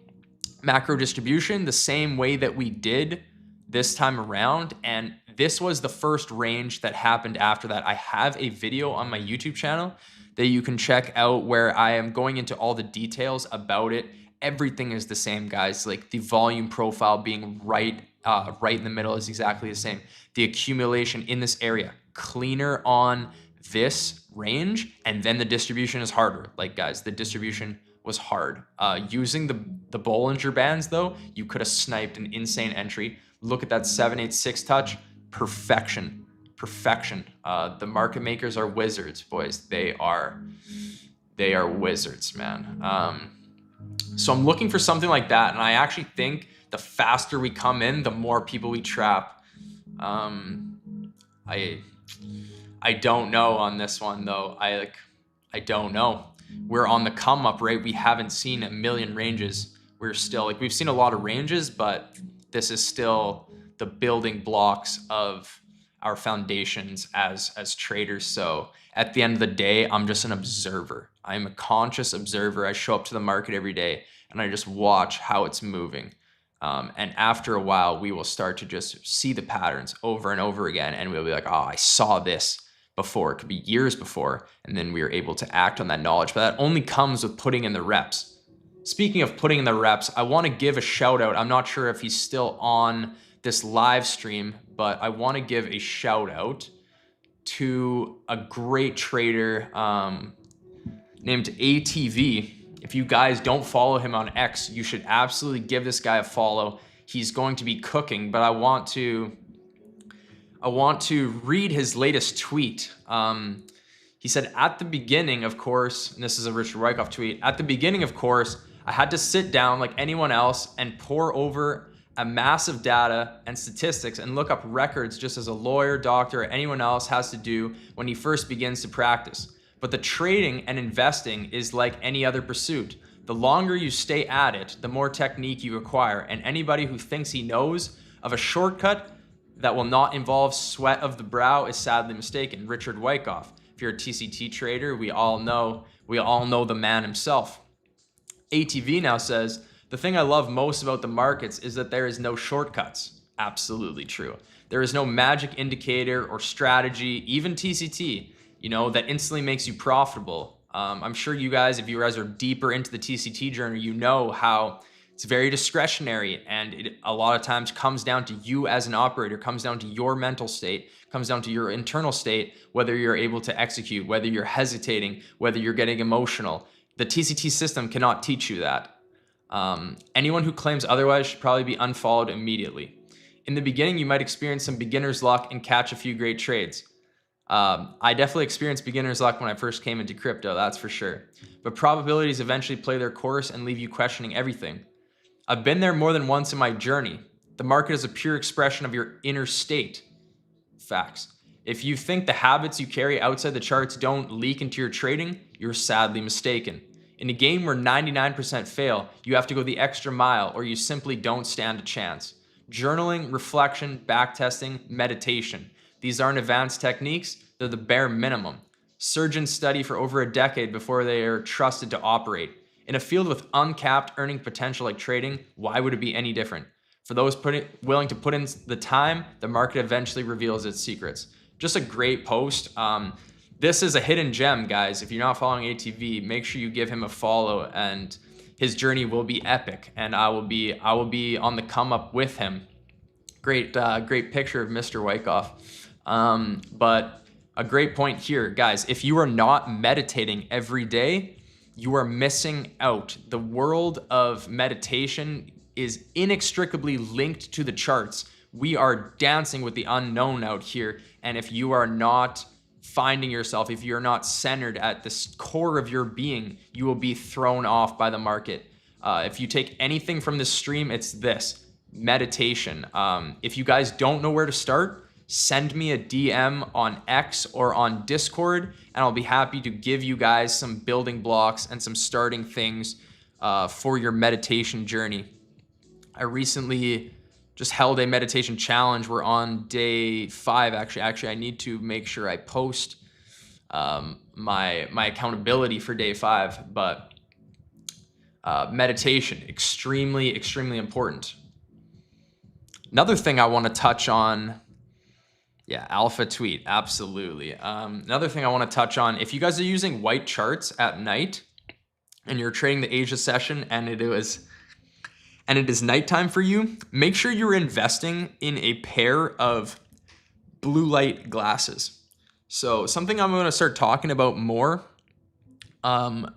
macro distribution the same way that we did this time around, and this was the first range that happened after that. I have a video on my YouTube channel that you can check out where I am going into all the details about it. Everything is the same, guys. Like the volume profile being right in the middle is exactly the same. The accumulation in this area, cleaner on this range, and then the distribution is harder. Like, guys, the distribution was hard. Using the Bollinger Bands, though, you could have sniped an insane entry. Look at that 786 touch. Perfection. The market makers are wizards, boys. They are wizards, man. So I'm looking for something like that, and I actually think the faster we come in, the more people we trap. I don't know on this one though. I don't know. We're on the come up, right? We haven't seen a million ranges. We're still we've seen a lot of ranges, but this is still the building blocks of our foundations as traders. So at the end of the day, I'm just an observer. I'm a conscious observer. I show up to the market every day and I just watch how it's moving. And after a while, we will start to just see the patterns over and over again. And we'll be like, oh, I saw this before. It could be years before. And then we are able to act on that knowledge. But that only comes with putting in the reps. Speaking of putting in the reps, I want to give a shout out. I'm not sure if he's still on this live stream, but I want to give a shout out to a great trader named ATV. If you guys don't follow him on X, you should absolutely give this guy a follow. He's going to be cooking, but I want to read his latest tweet. He said, at the beginning, of course, and this is a Richard Wyckoff tweet, at the beginning, of course, I had to sit down like anyone else and pore over a massive data and statistics and look up records just as a lawyer, doctor, or anyone else has to do when he first begins to practice. But the trading and investing is like any other pursuit. The longer you stay at it, the more technique you acquire. And anybody who thinks he knows of a shortcut that will not involve sweat of the brow is sadly mistaken. Richard Wyckoff. If you're a TCT trader, we all know the man himself. ATV now says, the thing I love most about the markets is that there is no shortcuts. Absolutely true. There is no magic indicator or strategy, even TCT, that instantly makes you profitable. I'm sure you guys, if you guys are deeper into the TCT journey, you know how it's very discretionary, and it a lot of times comes down to you as an operator, comes down to your mental state, comes down to your internal state, whether you're able to execute, whether you're hesitating, whether you're getting emotional. The TCT system cannot teach you that. Anyone who claims otherwise should probably be unfollowed immediately. In the beginning, you might experience some beginner's luck and catch a few great trades. I definitely experienced beginner's luck when I first came into crypto, that's for sure. But probabilities eventually play their course and leave you questioning everything. I've been there more than once in my journey. The market is a pure expression of your inner state. Facts. If you think the habits you carry outside the charts don't leak into your trading, you're sadly mistaken. In a game where 99% fail, you have to go the extra mile or you simply don't stand a chance. Journaling, reflection, backtesting, meditation. These aren't advanced techniques, they're the bare minimum. Surgeons study for over a decade before they are trusted to operate. In a field with uncapped earning potential like trading, why would it be any different? For those willing to put in the time, the market eventually reveals its secrets. Just a great post. This is a hidden gem, guys. If you're not following ATV, make sure you give him a follow, and his journey will be epic, and I will be on the come up with him. Great picture of Mr. Wyckoff. But a great point here, guys. If you are not meditating every day, you are missing out. The world of meditation is inextricably linked to the charts. We are dancing with the unknown out here. And if you are not finding yourself, if you're not centered at the core of your being, you will be thrown off by the market. If you take anything from this stream, it's this: meditation. If you guys don't know where to start, send me a DM on X or on Discord, and I'll be happy to give you guys some building blocks and some starting things for your meditation journey. I recently just held a meditation challenge. We're on day 5, actually. I need to make sure I post my accountability for day 5, but meditation, extremely, extremely important. Another thing I want to touch on, alpha tweet, absolutely. Another thing I want to touch on, if you guys are using white charts at night and you're trading the Asia session and it is nighttime for you, make sure you're investing in a pair of blue light glasses. So something I'm going to start talking about more on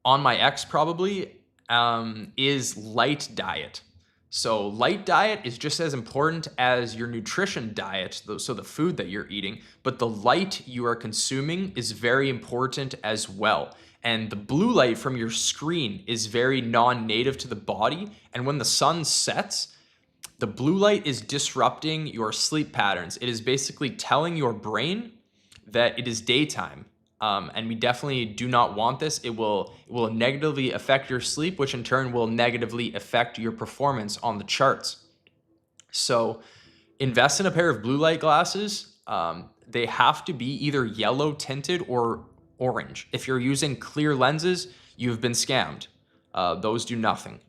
my X probably is light diet. So light diet is just as important as your nutrition diet, so the food that you're eating, but the light you are consuming is very important as well. And the blue light from your screen is very non-native to the body. And when the sun sets, the blue light is disrupting your sleep patterns. It is basically telling your brain that it is daytime. And we definitely do not want this. It will negatively affect your sleep, which in turn will negatively affect your performance on the charts. So invest in a pair of blue light glasses. They have to be either yellow tinted or orange. If you're using clear lenses, you've been scammed. Those do nothing,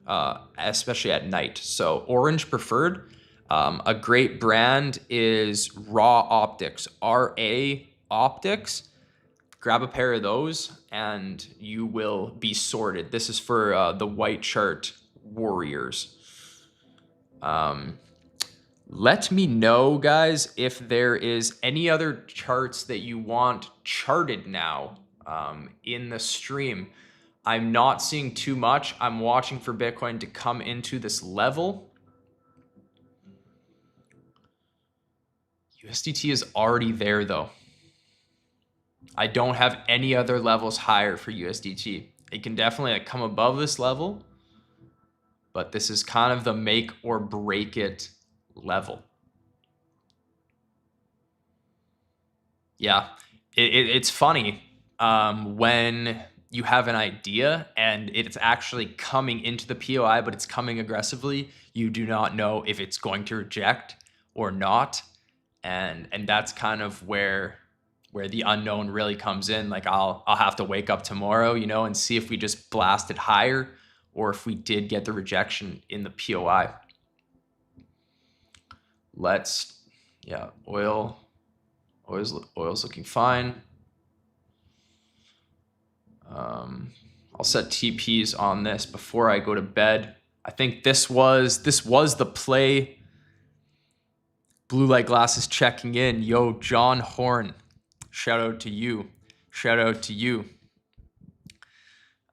especially at night. So orange preferred. A great brand is Raw Optics, RA Optics. Grab a pair of those and you will be sorted. This is for the white chart warriors. Let me know, guys, if there is any other charts that you want charted now in the stream. I'm not seeing too much. I'm watching for Bitcoin to come into this level. USDT is already there though. I don't have any other levels higher for USDT. It can definitely come above this level, but this is kind of the make or break it level. Yeah, it's funny when you have an idea and it's actually coming into the POI, but it's coming aggressively. You do not know if it's going to reject or not. And that's kind of where where the unknown really comes in. Like I'll have to wake up tomorrow, you know, and see if we just blasted higher or if we did get the rejection in the POI. Oil's looking fine. I'll set TPs on this before I go to bed. I think this was the play. Blue light glasses checking in. Yo, John Horn. Shout out to you. Shout out to you.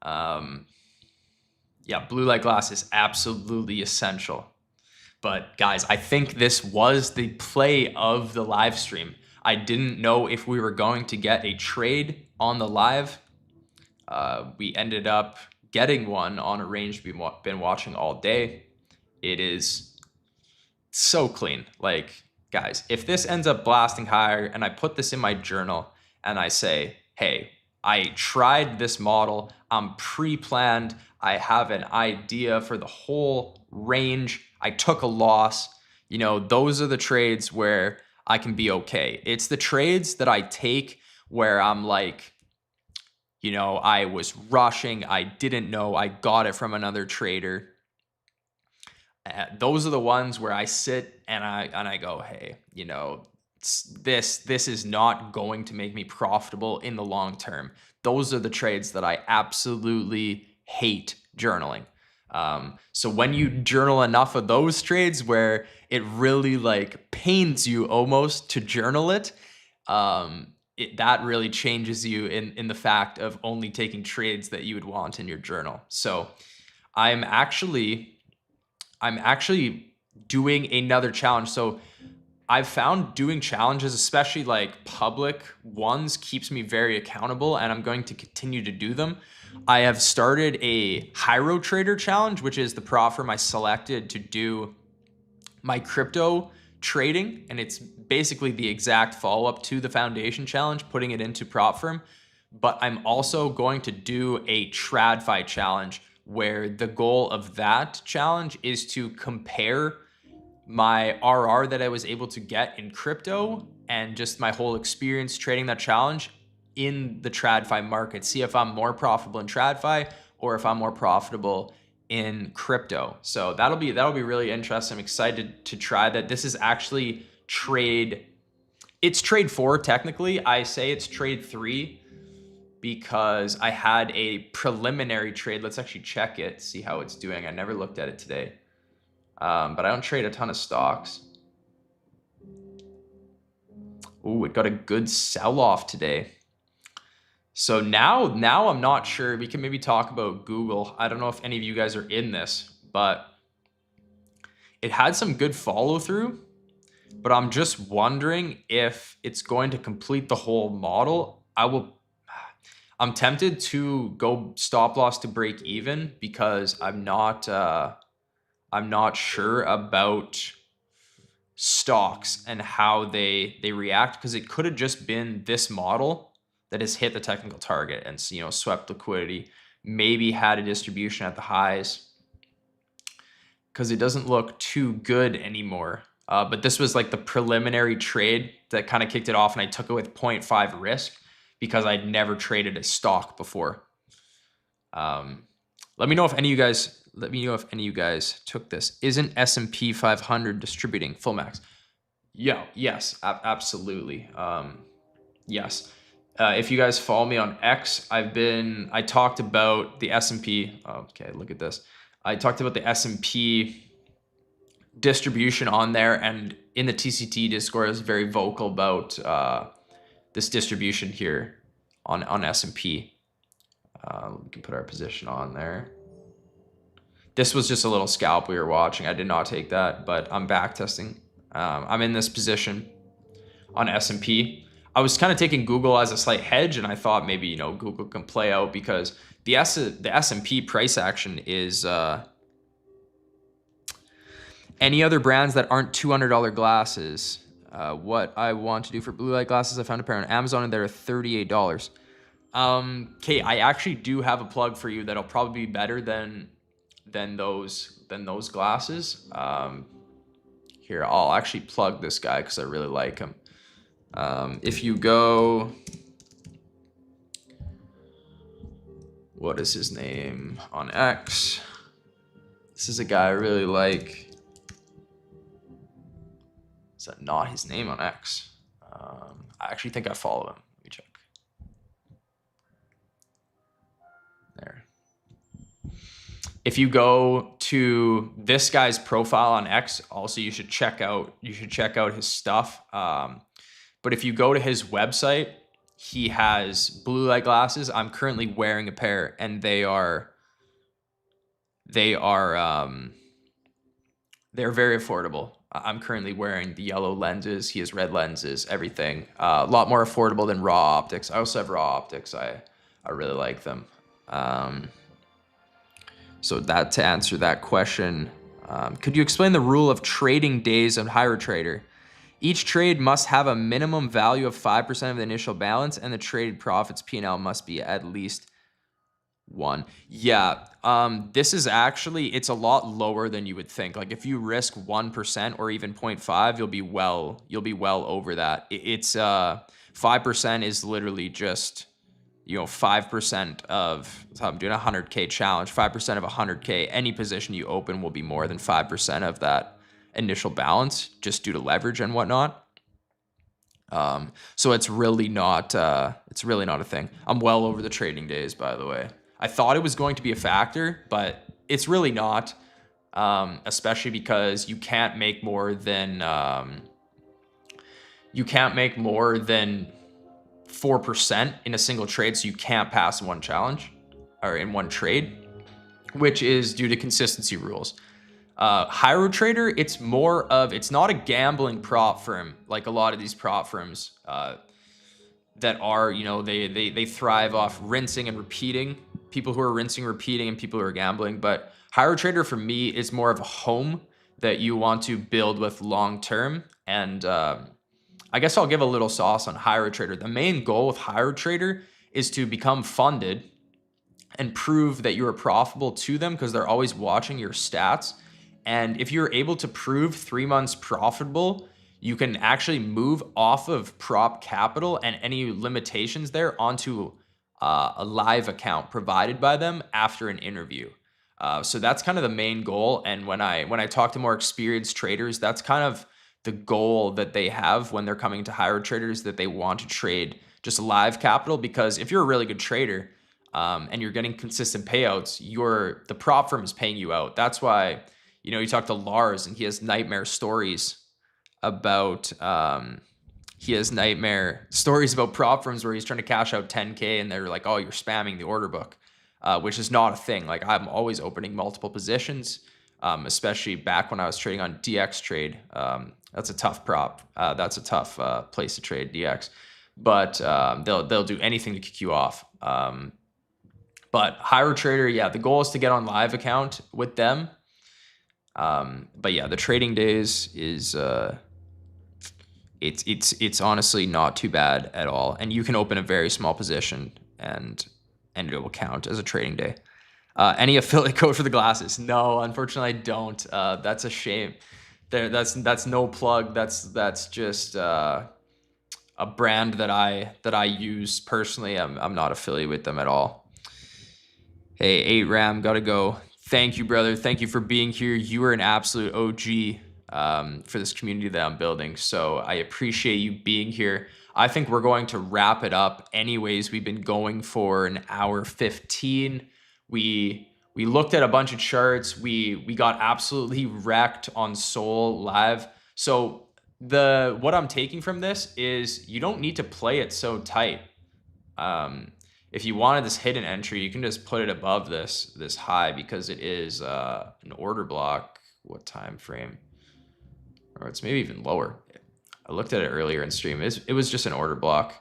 Yeah, blue light glasses absolutely essential. But guys, I think this was the play of the live stream. I didn't know if we were going to get a trade on the live. We ended up getting one on a range we've been watching all day. It is so clean. Like, guys, if this ends up blasting higher and I put this in my journal and I say, hey, I tried this model, I'm pre-planned, I have an idea for the whole range, I took a loss, you know, those are the trades where I can be okay. It's the trades that I take where I'm like, you know, I was rushing, I didn't know, I got it from another trader. Those are the ones where I sit and I go, hey, you know, this is not going to make me profitable in the long term. Those are the trades that I absolutely hate journaling. So when you journal enough of those trades where it really like pains you almost to journal it, that really changes you in the fact of only taking trades that you would want in your journal. So I'm actually doing another challenge. So I've found doing challenges, especially like public ones, keeps me very accountable, and I'm going to continue to do them. I have started a Hyro Trader challenge, which is the prop firm I selected to do my crypto trading, and it's basically the exact follow-up to the foundation challenge, putting it into prop firm. But I'm also going to do a TradFi challenge, where the goal of that challenge is to compare my RR that I was able to get in crypto and just my whole experience trading that challenge in the TradFi market. See if I'm more profitable in TradFi or if I'm more profitable in crypto. So that'll be really interesting. I'm excited to try that. This is actually it's trade 4 technically. I say it's trade 3 because I had a preliminary trade. Let's actually check it, see how it's doing. I never looked at it today. But I don't trade a ton of stocks. Ooh, it got a good sell-off today. So now I'm not sure. We can maybe talk about Google. I don't know if any of you guys are in this, but it had some good follow-through. But I'm just wondering if it's going to complete the whole model. I'm tempted to go stop loss to break even because I'm not sure about stocks and how they react, because it could have just been this model that has hit the technical target and, you know, swept liquidity, maybe had a distribution at the highs, because it doesn't look too good anymore. But this was like the preliminary trade that kind of kicked it off, and I took it with 0.5 risk because I'd never traded a stock before. Let me know if any of you guys took this. Isn't S&P 500 distributing full max? Yes, absolutely. Yes. If you guys follow me on X, I talked about the S&P. Okay, look at this. I talked about the S&P distribution on there, and in the TCT Discord, I was very vocal about this distribution here on S&P. We can put our position on there. This was just a little scalp we were watching. I did not take that, but I'm back testing. I'm in this position on S&P. I was kind of taking Google as a slight hedge, and I thought maybe, you know, Google can play out because the S&P price action is any other brands that aren't $200 glasses. What I want to do for blue light glasses, I found a pair on Amazon and they're $38. Okay, I actually do have a plug for you that'll probably be better than those glasses. Here, I'll actually plug this guy because I really like him. If you go, what is his name on X? This is a guy I really like. Is that not his name on X? I actually think I follow him. Let me check. There. If you go to this guy's profile on X, also you should check out his stuff. But if you go to his website, he has blue light glasses. I'm currently wearing a pair, and they're very affordable. I'm currently wearing the yellow lenses. He has red lenses, everything. A lot more affordable than raw optics. I also have raw optics. I really like them. So that to answer that question, could you explain the rule of trading days on HyroTrader? Each trade must have a minimum value of 5% of the initial balance, and the traded profits P&L must be at least 1. Yeah, this is actually, it's a lot lower than you would think. Like if you risk 1% or even 0.5, you'll be well over that. It's 5% is literally just, 5% of, so I'm doing a 100K challenge, 5% of 100K, any position you open will be more than 5% of that initial balance just due to leverage and whatnot. So it's really not a thing. I'm well over the trading days, by the way. I thought it was going to be a factor, but it's really not, especially because you can't make more than 4% in a single trade, so you can't pass one challenge or in one trade, which is due to consistency rules. HyroTrader, it's not a gambling prop firm like a lot of these prop firms that are, they thrive off rinsing and repeating, people who are rinsing, repeating, and people who are gambling. But HyroTrader for me is more of a home that you want to build with long term. And I guess I'll give a little sauce on HyroTrader. The main goal with HyroTrader is to become funded and prove that you are profitable to them, because they're always watching your stats. And if you're able to prove 3 months profitable, you can actually move off of prop capital and any limitations there onto a live account provided by them after an interview. So that's kind of the main goal. And when I talk to more experienced traders, that's kind of the goal that they have when they're coming to HyroTraders, that they want to trade just live capital. Because if you're a really good trader, and you're getting consistent payouts, the prop firm is paying you out. That's why, you talk to Lars and he has nightmare stories about prop firms where he's trying to cash out 10K and they're like, oh, you're spamming the order book, which is not a thing. Like I'm always opening multiple positions, especially back when I was trading on DX trade. That's a tough prop. That's a tough place to trade DX, but they'll do anything to kick you off. But HyroTrader, yeah, the goal is to get on live account with them. But yeah, the trading days is it's honestly not too bad at all, and you can open a very small position and it will count as a trading day. Any affiliate code for the glasses? No, unfortunately, I don't. That's a shame. That's no plug. That's just a brand that I use personally. I'm not affiliated with them at all. Hey, 8RAM, gotta go. Thank you, brother. Thank you for being here. You are an absolute OG for this community that I'm building. So I appreciate you being here. I think we're going to wrap it up anyways. We've been going for an hour 15. We looked at a bunch of charts. We got absolutely wrecked on Sol live. So what I'm taking from this is you don't need to play it so tight. If you wanted this hidden entry, you can just put it above this high, because it is an order block. What time frame? Or it's maybe even lower. I looked at it earlier in stream. It was just an order block.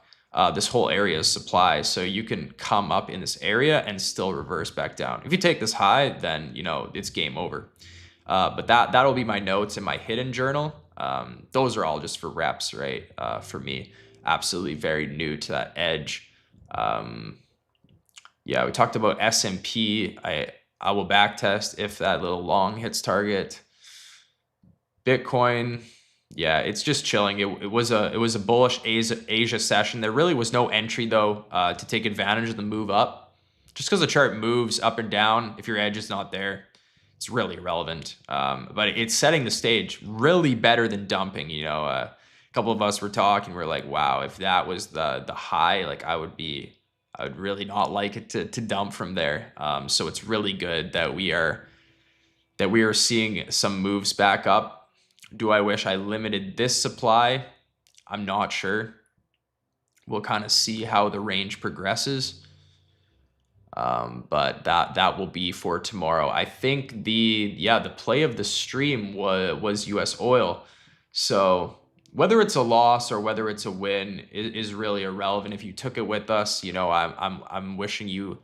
This whole area is supply, so you can come up in this area and still reverse back down. If you take this high, then it's game over. But that'll be my notes in my hidden journal. Those are all just for reps, right? For me, absolutely very new to that edge. Yeah, we talked about S&P. I will back test if that little long hits target. Bitcoin, Yeah, it's just chilling. It was a bullish Asia session. There really was no entry though to take advantage of the move up. Just because the chart moves up and down, if your edge is not there, it's really irrelevant. But it's setting the stage really better than dumping. A couple of us were talking. We're like, wow, if that was the high, like I would really not like it to dump from there. So it's really good that we are seeing some moves back up. Do I wish I limited this supply? I'm not sure. We'll kind of see how the range progresses. But that will be for tomorrow. I think the play of the stream was US oil. So whether it's a loss or whether it's a win is really irrelevant. If you took it with us, I'm wishing you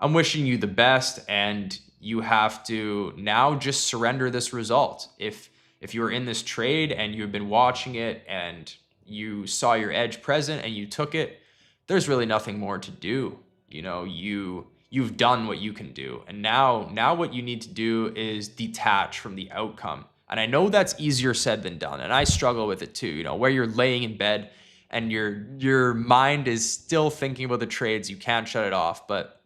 the best, and you have to now just surrender this result. If you were in this trade and you've been watching it and you saw your edge present and you took it, there's really nothing more to do. You've done what you can do. And now what you need to do is detach from the outcome. And I know that's easier said than done. And I struggle with it too, where you're laying in bed and your mind is still thinking about the trades. You can't shut it off, but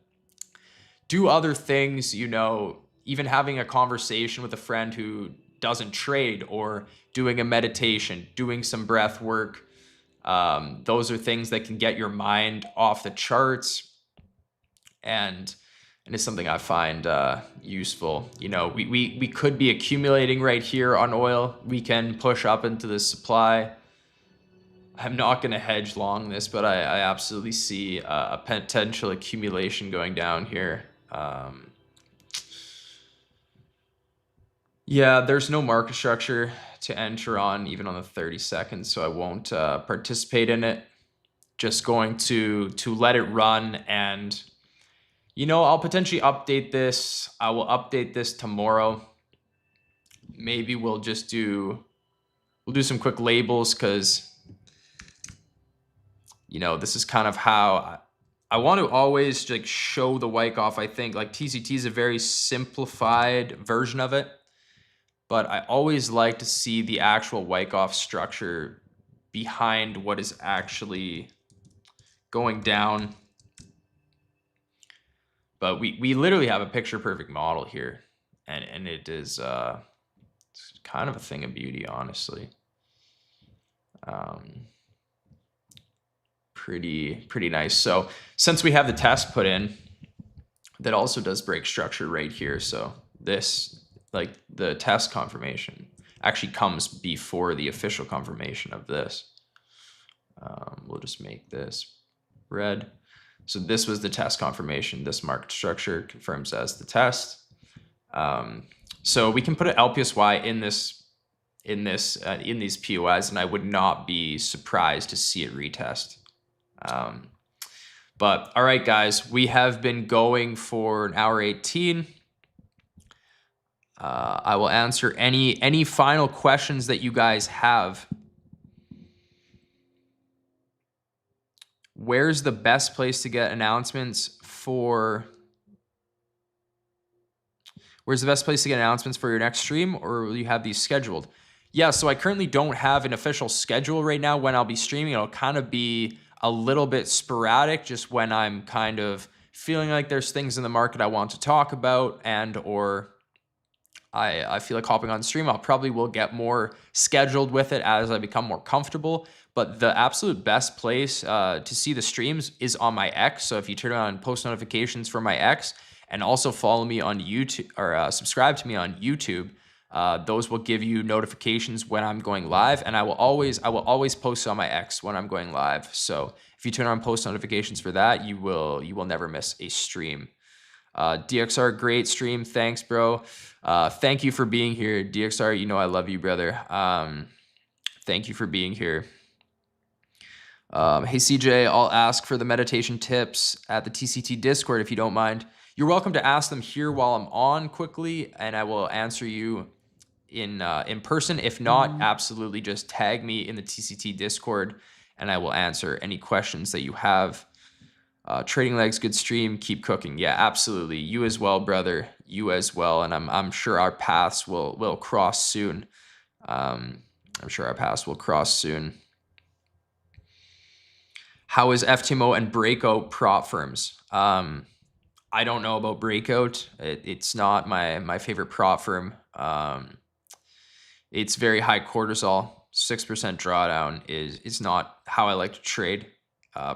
do other things, even having a conversation with a friend who doesn't trade, or doing a meditation, doing some breath work. Those are things that can get your mind off the charts. And it's something I find useful. We could be accumulating right here on oil. We can push up into the supply. I'm not going to hedge long this, but I absolutely see a potential accumulation going down here. Yeah, there's no market structure to enter on, even on the 30 seconds, so I won't participate in it. Just going to let it run, and I'll potentially update this. I will update this tomorrow. Maybe we'll do some quick labels, because this is kind of how I want to always like show the Wyckoff. I think like TCT is a very simplified version of it, but I always like to see the actual Wyckoff structure behind what is actually going down. But we literally have a picture perfect model here, and it is it's kind of a thing of beauty, honestly. Pretty nice. So since we have the test put in, that also does break structure right here. So this, like the test confirmation, actually comes before the official confirmation of this. We'll just make this red. So this was the test confirmation. This market structure confirms as the test. So we can put an LPSY in these POIs, and I would not be surprised to see it retest. But all right, guys, we have been going for an hour 18. I will answer any final questions that you guys have. Where's the best place to get announcements for? Where's the best place to get announcements for your next stream, or will you have these scheduled? Yeah, so I currently don't have an official schedule right now when I'll be streaming. It'll kind of be a little bit sporadic, just when I'm kind of feeling like there's things in the market I want to talk about, and or I feel like hopping on stream. I'll probably will get more scheduled with it as I become more comfortable. But the absolute best place to see the streams is on my X. So if you turn on post notifications for my X, and also follow me on YouTube, or subscribe to me on YouTube, those will give you notifications when I'm going live. And I will always post on my X when I'm going live. So if you turn on post notifications for that, you will never miss a stream. DXR, great stream. Thanks, bro. Thank you for being here, DXR. I love you, brother. Thank you for being here. Hey, CJ, I'll ask for the meditation tips at the TCT Discord if you don't mind. You're welcome to ask them here while I'm on quickly, and I will answer you in person. If not, absolutely just tag me in the TCT Discord, and I will answer any questions that you have. Trading legs, good stream. Keep cooking. Yeah, absolutely. You as well, brother. You as well. And I'm sure our paths will cross soon. I'm sure our paths will cross soon. How is FTMO and Breakout prop firms? I don't know about Breakout. It's not my favorite prop firm. It's very high cortisol. 6% drawdown is not how I like to trade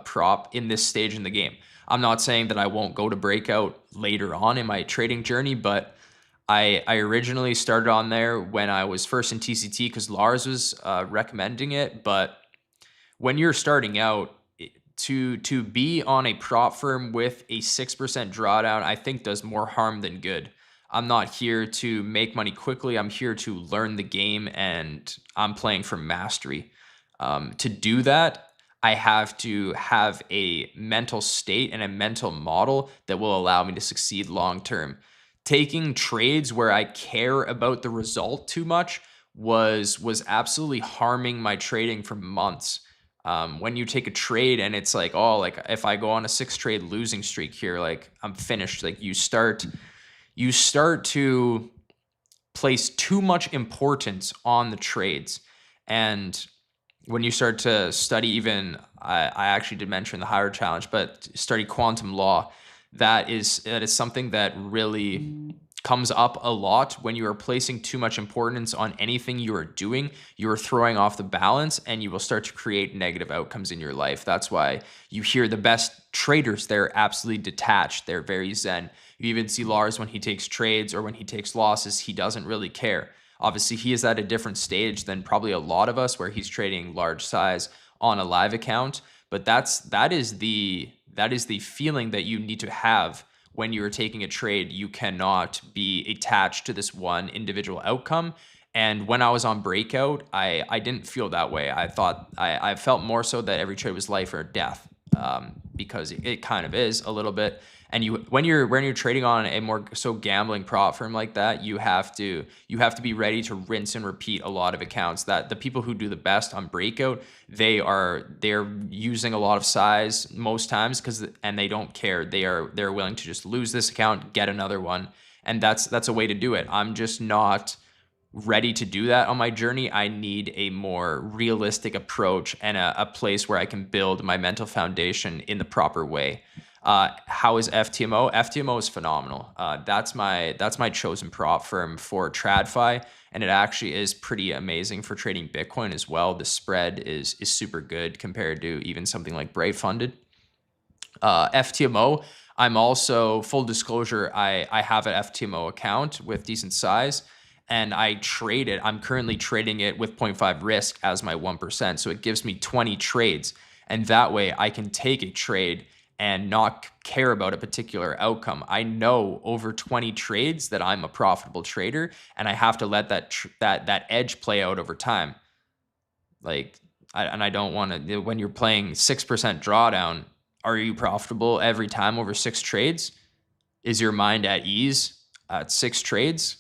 prop in this stage in the game. I'm not saying that I won't go to Breakout later on in my trading journey, but I originally started on there when I was first in TCT because Lars was recommending it. But when you're starting out, to be on a prop firm with a 6% drawdown, I think does more harm than good. I'm not here to make money quickly. I'm here to learn the game, and I'm playing for mastery. To do that, I have to have a mental state and a mental model that will allow me to succeed long term. Taking trades where I care about the result too much was absolutely harming my trading for months. When you take a trade and it's like, oh, like if I go on a 6 trade losing streak here, like I'm finished. Like you start to place too much importance on the trades. And when you start to study, even I actually did mention the higher challenge, but study quantum law, that is something that really comes up a lot. When you are placing too much importance on anything you are doing, you are throwing off the balance, and you will start to create negative outcomes in your life. That's why you hear the best traders, they're absolutely detached. They're very zen. You even see Lars when he takes trades or when he takes losses, he doesn't really care. Obviously, he is at a different stage than probably a lot of us, where he's trading large size on a live account. But that is the feeling that you need to have when you're taking a trade. You cannot be attached to this one individual outcome. And when I was on Breakout, I didn't feel that way. I felt more so that every trade was life or death, because it kind of is a little bit. And when you're trading on a more so gambling prop firm like that, you have to be ready to rinse and repeat a lot of accounts. That the people who do the best on Breakout, they're using a lot of size most times, and they don't care. They're willing to just lose this account, get another one, and that's a way to do it. I'm just not ready to do that on my journey. I need a more realistic approach and a place where I can build my mental foundation in the proper way. How is FTMO? FTMO is phenomenal. That's my chosen prop firm for TradFi, and it actually is pretty amazing for trading Bitcoin as well. The spread is super good compared to even something like Brave Funded. FTMO, I'm also, full disclosure, I have an FTMO account with decent size, and I trade it. I'm currently trading it with 0.5 risk as my 1%. So it gives me 20 trades. And that way I can take a trade and not care about a particular outcome. I know over 20 trades that I'm a profitable trader, and I have to let that edge play out over time. I don't want to, when you're playing 6% drawdown, are you profitable every time over 6 trades? Is your mind at ease at 6 trades?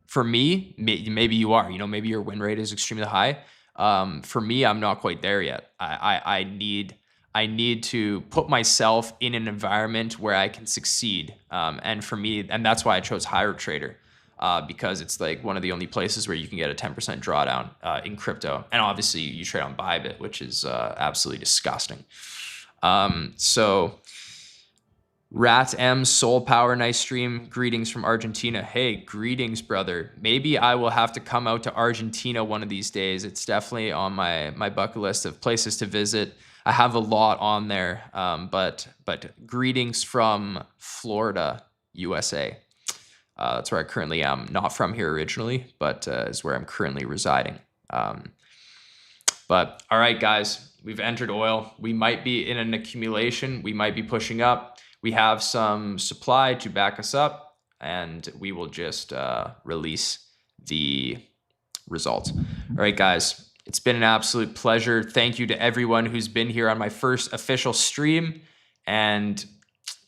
For me, maybe you are. Maybe your win rate is extremely high. For me, I'm not quite there yet. I need to put myself in an environment where I can succeed. And for me, and that's why I chose Higher Trader, because it's like one of the only places where you can get a 10% drawdown in crypto. And obviously, you trade on Bybit, which is absolutely disgusting. So Rat M, Soul Power, nice stream. Greetings from Argentina. Hey, greetings, brother. Maybe I will have to come out to Argentina one of these days. It's definitely on my bucket list of places to visit. I have a lot on there, but greetings from Florida, USA. That's where I currently am. Not from here originally, but is where I'm currently residing. But all right, guys, we've entered oil. We might be in an accumulation. We might be pushing up. We have some supply to back us up, and we will just release the results. All right, guys, it's been an absolute pleasure. Thank you to everyone who's been here on my first official stream. And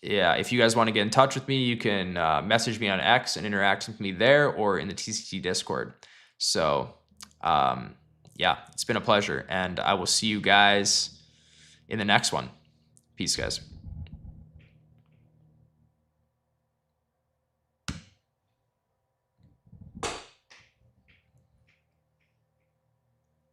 yeah, if you guys want to get in touch with me, you can message me on X and interact with me there, or in the TCT Discord. So yeah, it's been a pleasure, and I will see you guys in the next one. Peace, guys.